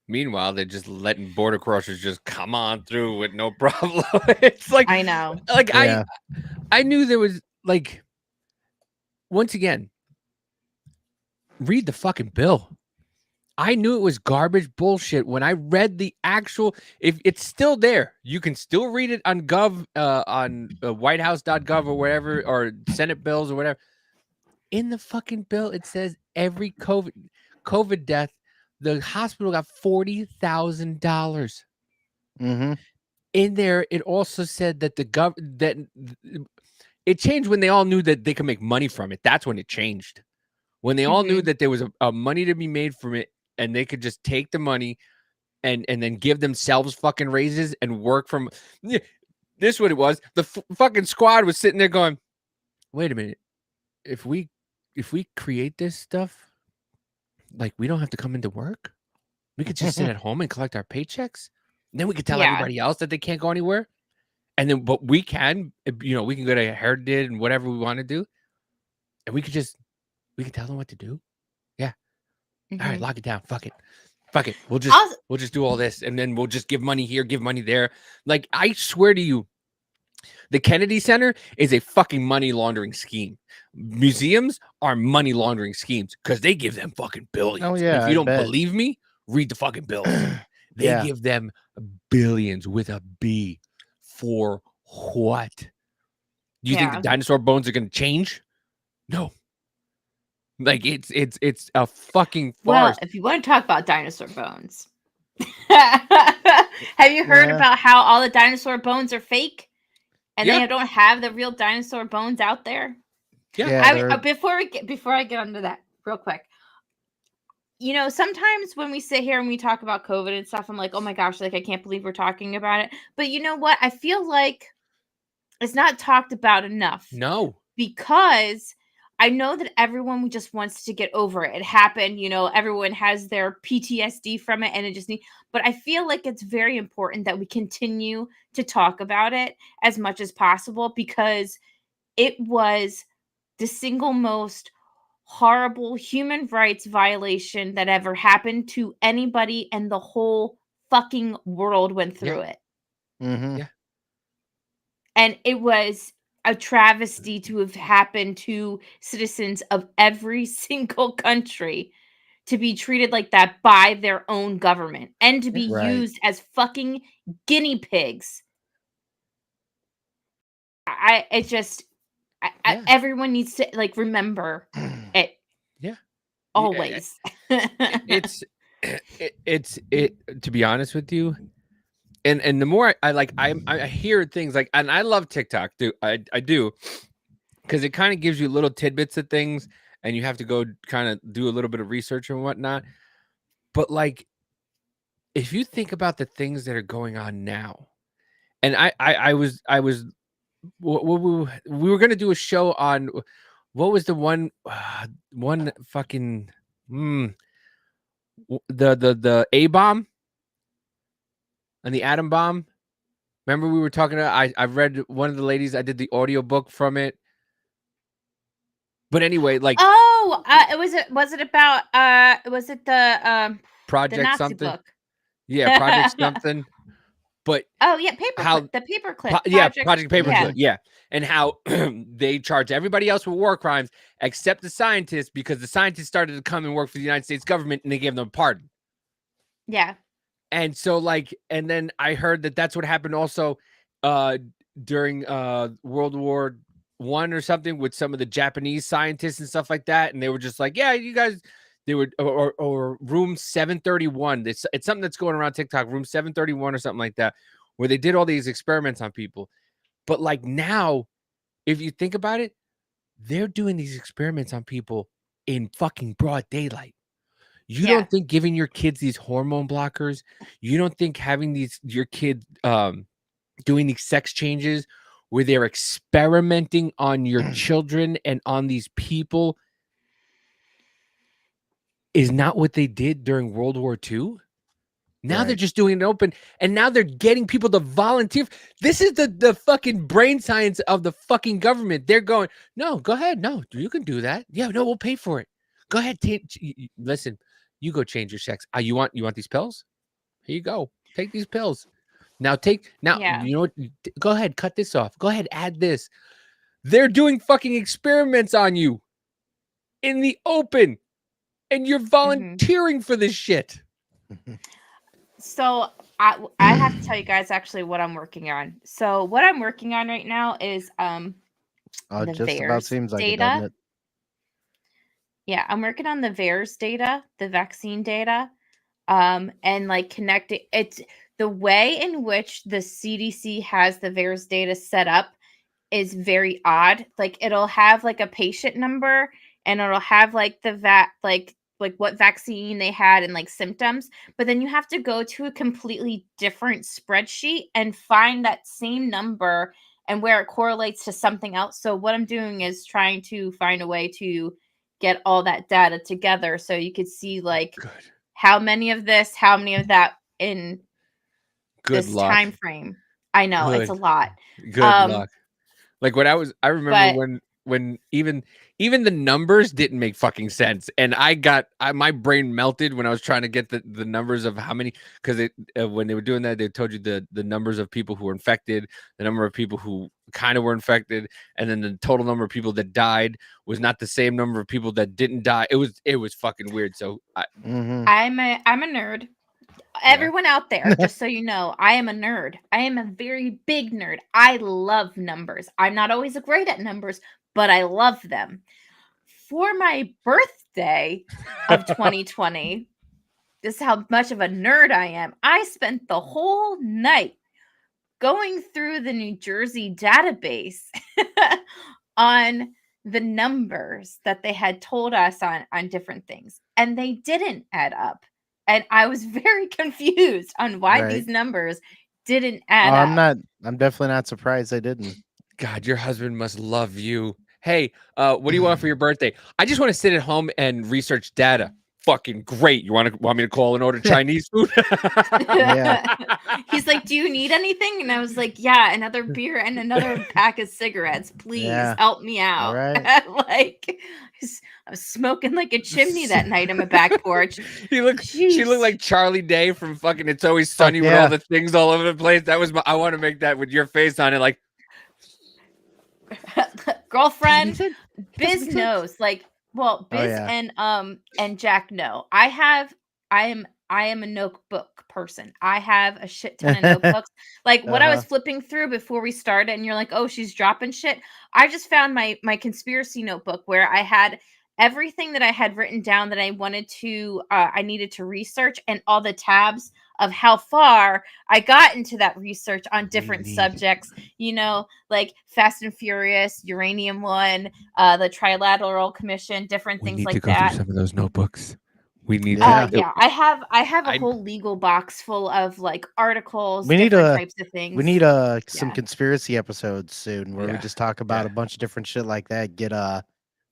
Meanwhile, they're just letting border crossers just come on through with no problem. It's like, I know. Like Yeah. I knew there was, like, once again, read the fucking bill. I knew it was garbage bullshit when I read the actual. If it's still there, you can still read it on whitehouse.gov or whatever, or Senate bills or whatever. In the fucking bill, it says every COVID death, the hospital got $40,000. Mm-hmm. In there, it also said that it changed when they all knew that they could make money from it. That's when it changed. When they all knew that there was a money to be made from it, and they could just take the money and then give themselves fucking raises and work from. This is what it was. The fucking squad was sitting there going, "Wait a minute, if we create this stuff, like, we don't have to come into work. We could just sit at home and collect our paychecks. And then we could tell everybody else that they can't go anywhere. And then, but we can, we can go to Heritage and whatever we want to do. And we can tell them what to do. Yeah. All right, lock it down. Fuck it. We'll just do all this. And then we'll just give money here, give money there. Like, I swear to you, the Kennedy Center is a fucking money laundering scheme. Museums are money laundering schemes because they give them fucking billions. Oh, yeah. If you don't believe me, read the fucking bills. They give them billions with a B. For what? Do you think the dinosaur bones are going to change? No. Like, it's a fucking farce. Well, if you want to talk about dinosaur bones, have you heard about how all the dinosaur bones are fake? And they don't have the real dinosaur bones out there. Yeah. Before I get onto that, real quick. Sometimes when we sit here and we talk about COVID and stuff, I'm like, oh my gosh, like, I can't believe we're talking about it. But you know what? I feel like it's not talked about enough. No. Because I know that everyone just wants to get over it. It happened, everyone has their PTSD from it, and it just but I feel like it's very important that we continue to talk about it as much as possible, because it was the single most horrible human rights violation that ever happened to anybody, and the whole fucking world went through it. Mm-hmm. Yeah. And it was a travesty to have happened to citizens of every single country, to be treated like that by their own government and to be used as fucking guinea pigs. Everyone needs to remember it. Yeah. Always. It's to be honest with you. And the more I hear things like, and I love TikTok, I do, because it kind of gives you little tidbits of things, and you have to go kind of do a little bit of research and whatnot. But like, if you think about the things that are going on now, and we were going to do a show on what was the one fucking the A-bomb and the atom bomb. Remember we were talking about, I read one of the ladies, I did the audiobook from it. But anyway, like, was it the Project the Nazi something? book? Yeah, Project something. But the paperclip. Project Paperclip. Yeah. And how they charge everybody else for war crimes except the scientists, because the scientists started to come and work for the United States government, and they gave them a pardon. Yeah. And so, and then I heard that that's what happened also during World War I or something, with some of the Japanese scientists and stuff like that. And they were just like, yeah, you guys, they were, or Room 731. It's something that's going around TikTok, Room 731 or something like that, where they did all these experiments on people. But like now, if you think about it, they're doing these experiments on people in fucking broad daylight. You don't think giving your kids these hormone blockers, you don't think having your kid doing these sex changes where they're experimenting on your children and on these people is not what they did during World War II? Now they're just doing it open, and now they're getting people to volunteer. This is the fucking brain science of the fucking government. They're going, no, go ahead. No, you can do that. Yeah, no, we'll pay for it. Go ahead. Listen, you go change your sex. You want these pills? Here you go. Take these pills. You know what? Go ahead, cut this off. Go ahead, add this. They're doing fucking experiments on you in the open. and you're volunteering for this shit. So I have to tell you guys actually what I'm working on. So what I'm working on right now is Oh, the just about VAERS seems like it, data. doesn't it? Yeah, I'm working on the VAERS data, the vaccine data, and like connecting. It's the way in which the CDC has the VAERS data set up is very odd. Like it'll have like a patient number, and it'll have like the like what vaccine they had and like symptoms, but then you have to go to a completely different spreadsheet and find that same number and where it correlates to something else. So what I'm doing is trying to find a way to get all that data together so you could see like how many of this, how many of that in Good this luck. time frame. I know it's a Good. lot. Good luck. Like I remember but- when even the numbers didn't make fucking sense, and my brain melted when I was trying to get the numbers of how many, because when they were doing that, they told you the numbers of people who were infected, the number of people who kind of were infected, and then the total number of people that died was not the same number of people that didn't die. It was fucking weird. So I'm a nerd. Everyone out there, just so you know, I am a nerd. I am a very big nerd. I love numbers. I'm not always great at numbers, but I love them. For my birthday of 2020, this is how much of a nerd I am. I spent the whole night going through the New Jersey database on the numbers that they had told us on different things, and they didn't add up. And I was very confused on why these numbers didn't add up. I'm definitely not surprised they didn't. God, your husband must love you. Hey, what do you want for your birthday? I just want to sit at home and research data. Fucking great. You want me to call and order Chinese food? He's like, do you need anything? And I was like, yeah, another beer and another pack of cigarettes. Please help me out. Like, I was smoking like a chimney that night on my back porch. She looked like Charlie Day from fucking It's Always Sunny with all the things all over the place. That was I want to make that with your face on it, like girlfriend. Biz knows, like, well, Biz and Jack know. I am a notebook person. I have a shit ton of notebooks. Like what I was flipping through before we started, and you're like, oh, she's dropping shit. I just found my conspiracy notebook where I had everything that I had written down that I wanted to, I needed to research, and all the tabs of how far I got into that research on different subjects, you know, like Fast and Furious, Uranium One, the Trilateral Commission, different things like that. Some of those notebooks. We need I have a whole legal box full of like articles, types of things. We need some conspiracy episodes soon where we just talk about a bunch of different shit like that. Get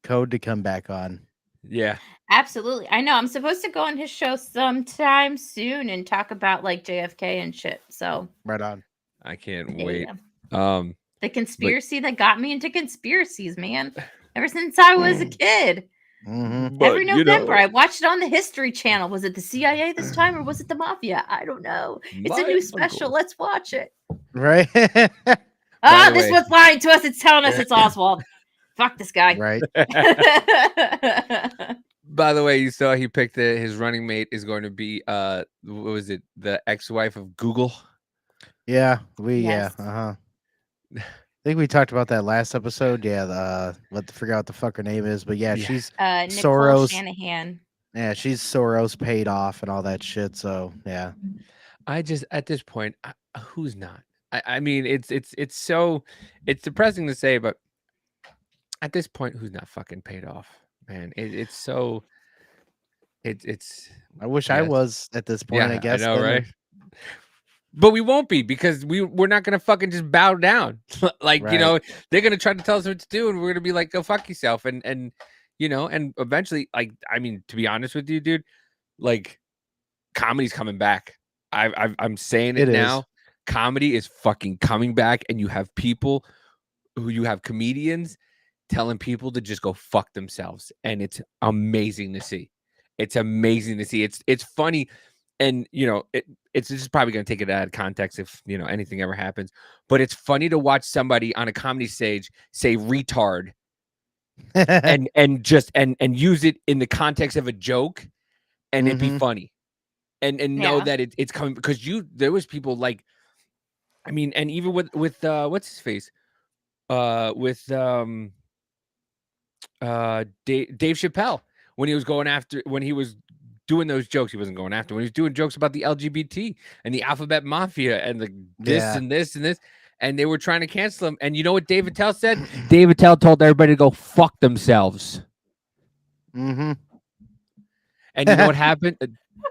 Code to come back on. Yeah. Absolutely. I know. I'm supposed to go on his show sometime soon and talk about like JFK and shit. So right on. I can't wait. The conspiracy that got me into conspiracies, man. Ever since I was a kid. Every November, I watched it on the History Channel. Was it the CIA this time, or was it the Mafia? I don't know. It's a new special. Let's watch it. Right. This was lying to us. It's telling us it's Oswald. Fuck this guy. Right. By the way, you saw he picked his running mate is going to be what was it? The ex-wife of Google. Yeah, I think we talked about that last episode. Yeah, forgot what the fuck her name is, but she's Nicole Soros. Shanahan. Yeah, she's Soros paid off and all that shit. So yeah, I just at this point, who's not? I mean, it's depressing to say, but at this point, who's not fucking paid off, man? It's so. It's. I wish I was at this point. I guess. I know, right? But we won't be because we're not gonna fucking just bow down. Like you know, they're gonna try to tell us what to do, and we're gonna be like, "Go fuck yourself." And you know, and eventually, like, I mean, to be honest with you, dude, like, comedy's coming back. I'm saying it now. Comedy is fucking coming back, and you have comedians telling people to just go fuck themselves, and it's amazing to see. It's amazing to see. It's funny, and you know, it's just probably going to take it out of context if you know anything ever happens. But it's funny to watch somebody on a comedy stage say retard and just and use it in the context of a joke and it be Mhm. funny and know Yeah. that it's coming because there was people like, I mean, and even with what's his face with Dave Chappelle when he was doing those jokes. He wasn't going after when he was doing jokes about the LGBT and the alphabet mafia and the this Yeah. and this and this, and they were trying to cancel him. And you know what Dave Attell said? Dave Attell told everybody to go fuck themselves. Mm-hmm. And you know what happened?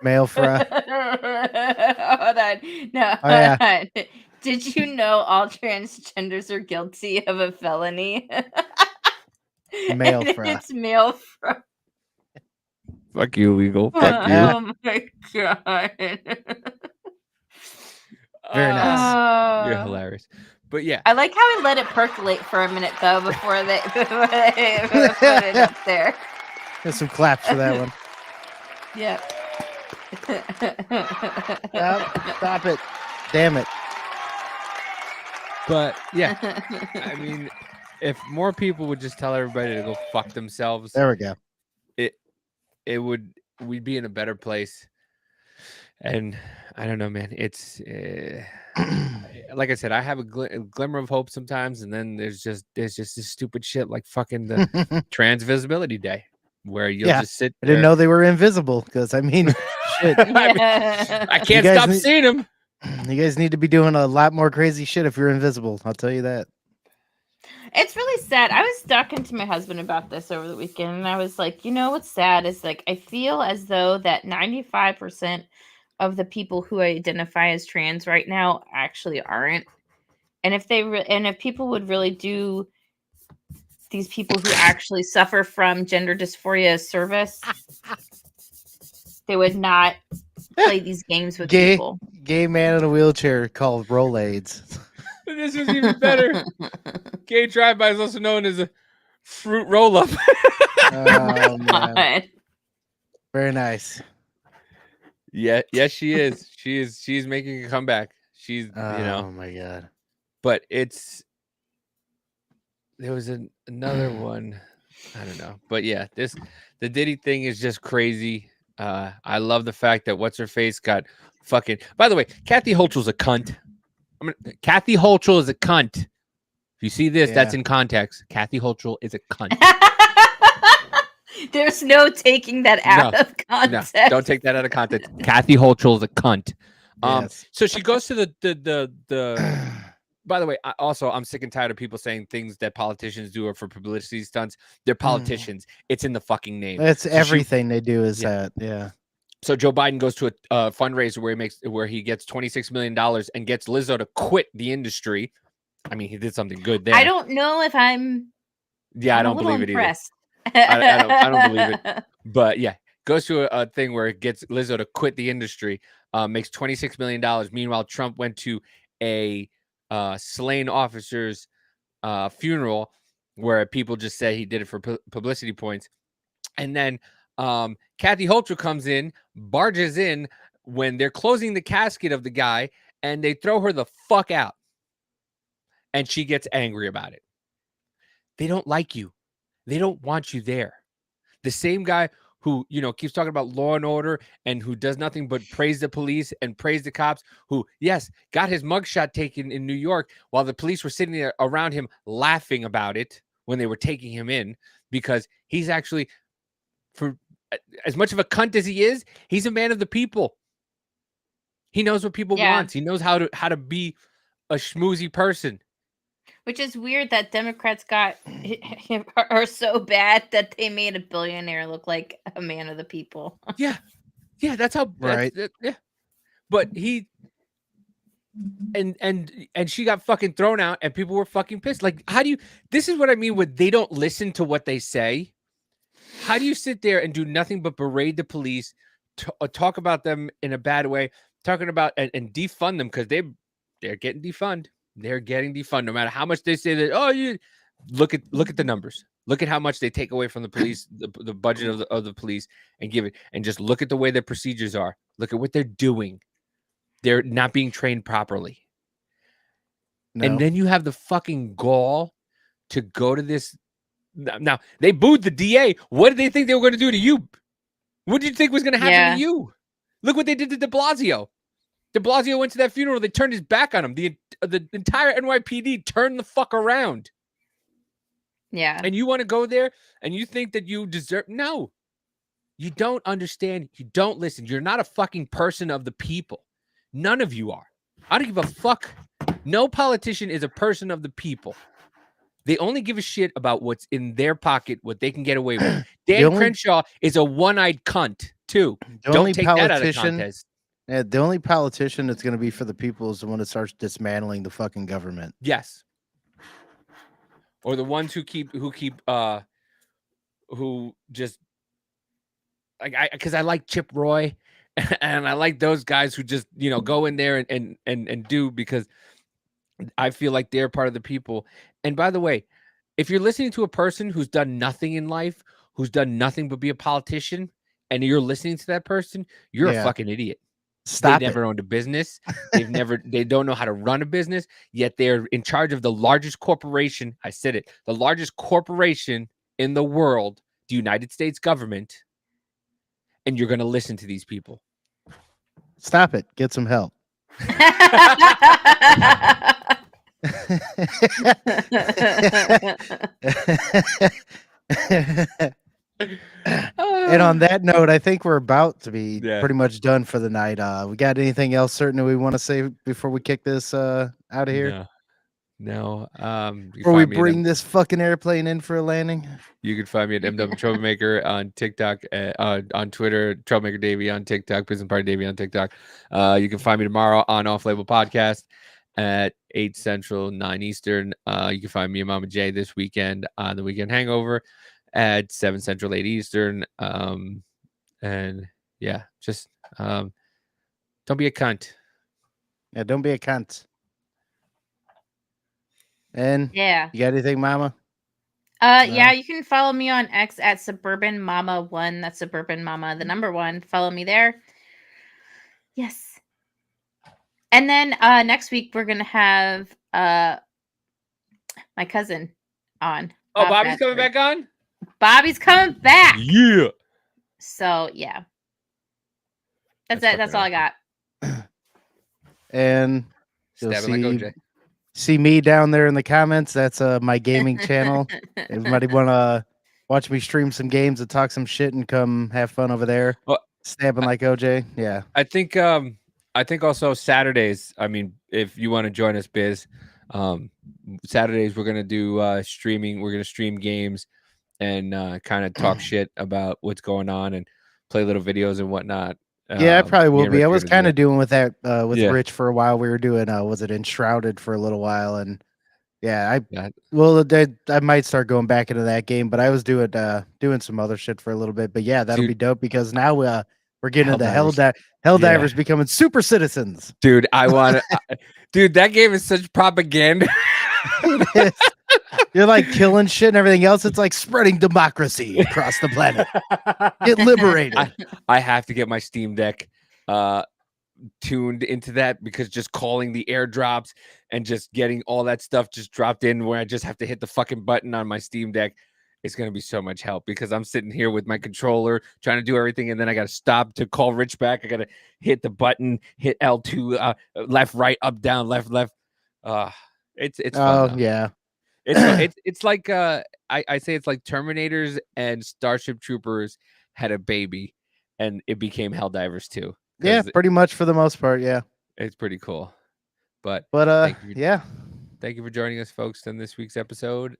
Male fra. Hold on. No. Oh, yeah. Hold on. Did you know all transgenders are guilty of a felony? Male And fra. It's male fra. Fuck you, legal. Fuck you. Oh my god. Very nice. You're hilarious. But yeah, I like how we let it percolate for a minute though before they put it up there. There's some claps for that one. Yeah. Stop it. Damn it. but yeah, I mean, if more people would just tell everybody to go fuck themselves, There we go. we'd be in a better place. And I don't know, man. It's like I said, I have a glimmer of hope sometimes, and then there's just this stupid shit like fucking the Trans Visibility Day, where you'll Yeah, just sit. I didn't there. know they were invisible because I mean, shit. I can't guys stop need- seeing them. You guys need to be doing a lot more crazy shit if you're invisible. I'll tell you that. It's really sad. I was talking to my husband about this over the weekend, and I was like, you know what's sad is like I feel as though that 95% of the people who identify as trans right now actually aren't. And if if people would really do these people who actually suffer from gender dysphoria a service, they would not play these games with people. Gay man in a wheelchair called Rolaids. This is even better. Gay drive-by is also known as a fruit roll-up. Oh, man. Very nice. Yeah, yes, she is. She's making a comeback. She's Oh my god. But there was another one. I don't know. But yeah, the Diddy thing is just crazy. I love the fact that what's her face got fucking. By the way, Kathy Hochul's a cunt. Kathy Hochul is a cunt. If you see this, that's Yeah. in context. Kathy Hochul is a cunt. There's no taking that out of context. No, don't take that out of context. Kathy Hochul is a cunt. Yes. So she goes to the by the way, I'm sick and tired of people saying things that politicians do are for publicity stunts. They're politicians. It's in the fucking name. That's So everything they do is Yeah. that. Yeah. So Joe Biden goes to a fundraiser where he gets $26 million and gets Lizzo to quit the industry. I mean, he did something good there. I don't know if I'm. Yeah, I I'm a don't little believe it either. impressed. I don't believe it. But yeah, goes to a thing where it gets Lizzo to quit the industry, makes $26 million. Meanwhile, Trump went to a slain officer's funeral where people just say he did it for publicity points. And then Kathy Hochul comes in, barges in when they're closing the casket of the guy, and they throw her the fuck out. And she gets angry about it. They don't like you. They don't want you there. The same guy who, keeps talking about law and order and who does nothing but praise the police and praise the cops, who, yes, got his mugshot taken in New York while the police were sitting there around him laughing about it when they were taking him in, because he's actually, for as much of a cunt as he is, he's a man of the people. He knows what people want. He knows how to be a schmoozy person. Which is weird that Democrats are so bad that they made a billionaire look like a man of the people. Yeah, that's how. Right. Yeah, but he and she got fucking thrown out, and people were fucking pissed. Like, how do you? This is what I mean with they don't listen to what they say. How do you sit there and do nothing but berate the police, talk about them in a bad way, talking about and defund them because they're getting defunded. They're getting defunded no matter how much they say that. Oh, you look at the numbers. Look at how much they take away from the police, the budget of the police, and give it. And just look at the way their procedures are. Look at what they're doing. They're not being trained properly. No. And then you have the fucking gall to go to this Now they booed the DA. What did they think they were going to do to you? What did you think was going to happen to you? Look what they did to De Blasio. De Blasio went to that funeral. They turned his back on him. The entire NYPD turned the fuck around. Yeah. And you want to go there and you think that you deserve? No, you don't understand. You don't listen. You're not a fucking person of the people. None of you are. I don't give a fuck. No politician is a person of the people. They only give a shit about what's in their pocket, what they can get away with. Dan Crenshaw is a one-eyed cunt, too. Don't take that out of context. Yeah, the only politician that's going to be for the people is the one that starts dismantling the fucking government. Yes. Or the ones who just like because I like Chip Roy and I like those guys who just, go in there and do, because I feel like they're part of the people. And by the way, if you're listening to a person who's done nothing in life, who's done nothing but be a politician, and you're listening to that person, you're a fucking idiot. Stop They never owned a business. They don't know how to run a business, yet they're in charge of the largest corporation. I said it, the largest corporation in the world, the United States government. And you're going to listen to these people. Stop it. Get some help. And on that note, I think we're about to be pretty much done for the night. We got anything else certain that we want to say before we kick this out of here? No. Before we bring this fucking airplane in for a landing? You can find me at MW Troublemaker on TikTok, on Twitter, Troublemaker Davey on TikTok, Prison Party Davey on TikTok. You can find me tomorrow on Off Label Podcast at 8 Central, 9 Eastern. You can find me and Mama J this weekend on the Weekend Hangover at 7 Central, 8 Eastern. And yeah, just don't be a cunt. Yeah, don't be a cunt. And yeah, you got anything, Mama? Yeah, you can follow me on X at Suburban Mama 1. That's Suburban Mama, the number 1. Follow me there. Yes. And then next week we're gonna have my cousin on. Oh, Bobby's coming back on? Bobby's coming back. Yeah. So yeah. That's it. That's all I got. And you'll Stabbing like OJ. See me down there in the comments. That's my gaming channel. Everybody want to watch me stream some games and talk some shit and come have fun over there. Well, Stabbing like OJ. Yeah. I think also Saturdays, I mean, if you want to join us, Biz, Saturdays we're gonna do streaming. We're gonna stream games and kind of talk shit about what's going on and play little videos and whatnot. Yeah, I probably will be. I was kind of doing with that with Rich for a while. We were doing was it Enshrouded for a little while, and I might start going back into that game. But I was doing some other shit for a little bit. But yeah, that'll be dope because now we're getting into Helldivers becoming super citizens. Dude, I want to. Dude, that game is such propaganda. You're like killing shit and everything else. It's like spreading democracy across the planet. Get liberated. I have to get my Steam Deck tuned into that, because just calling the airdrops and just getting all that stuff just dropped in where I just have to hit the fucking button on my Steam Deck. It's going to be so much help, because I'm sitting here with my controller trying to do everything. And then I got to stop to call Rich back. I got to hit the button, hit L2, left, right, up, down, left. It's fun. Oh, yeah. It's like I say it's like Terminators and Starship Troopers had a baby and it became Helldivers 2. Yeah, pretty much for the most part. Yeah, it's pretty cool. But yeah, thank you for joining us, folks, on this week's episode.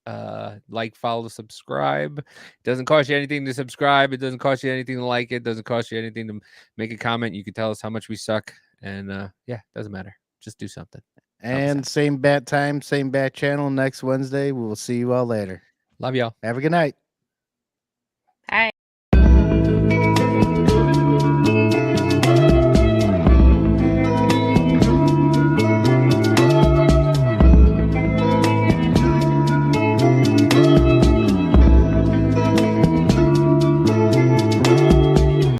Like, follow, subscribe. It doesn't cost you anything to subscribe. It doesn't cost you anything to like it. It doesn't cost you anything to make a comment. You can tell us how much we suck, and it doesn't matter. Just do something. And same bat time, same bat channel next Wednesday. We will see you all later. Love y'all. Have a good night.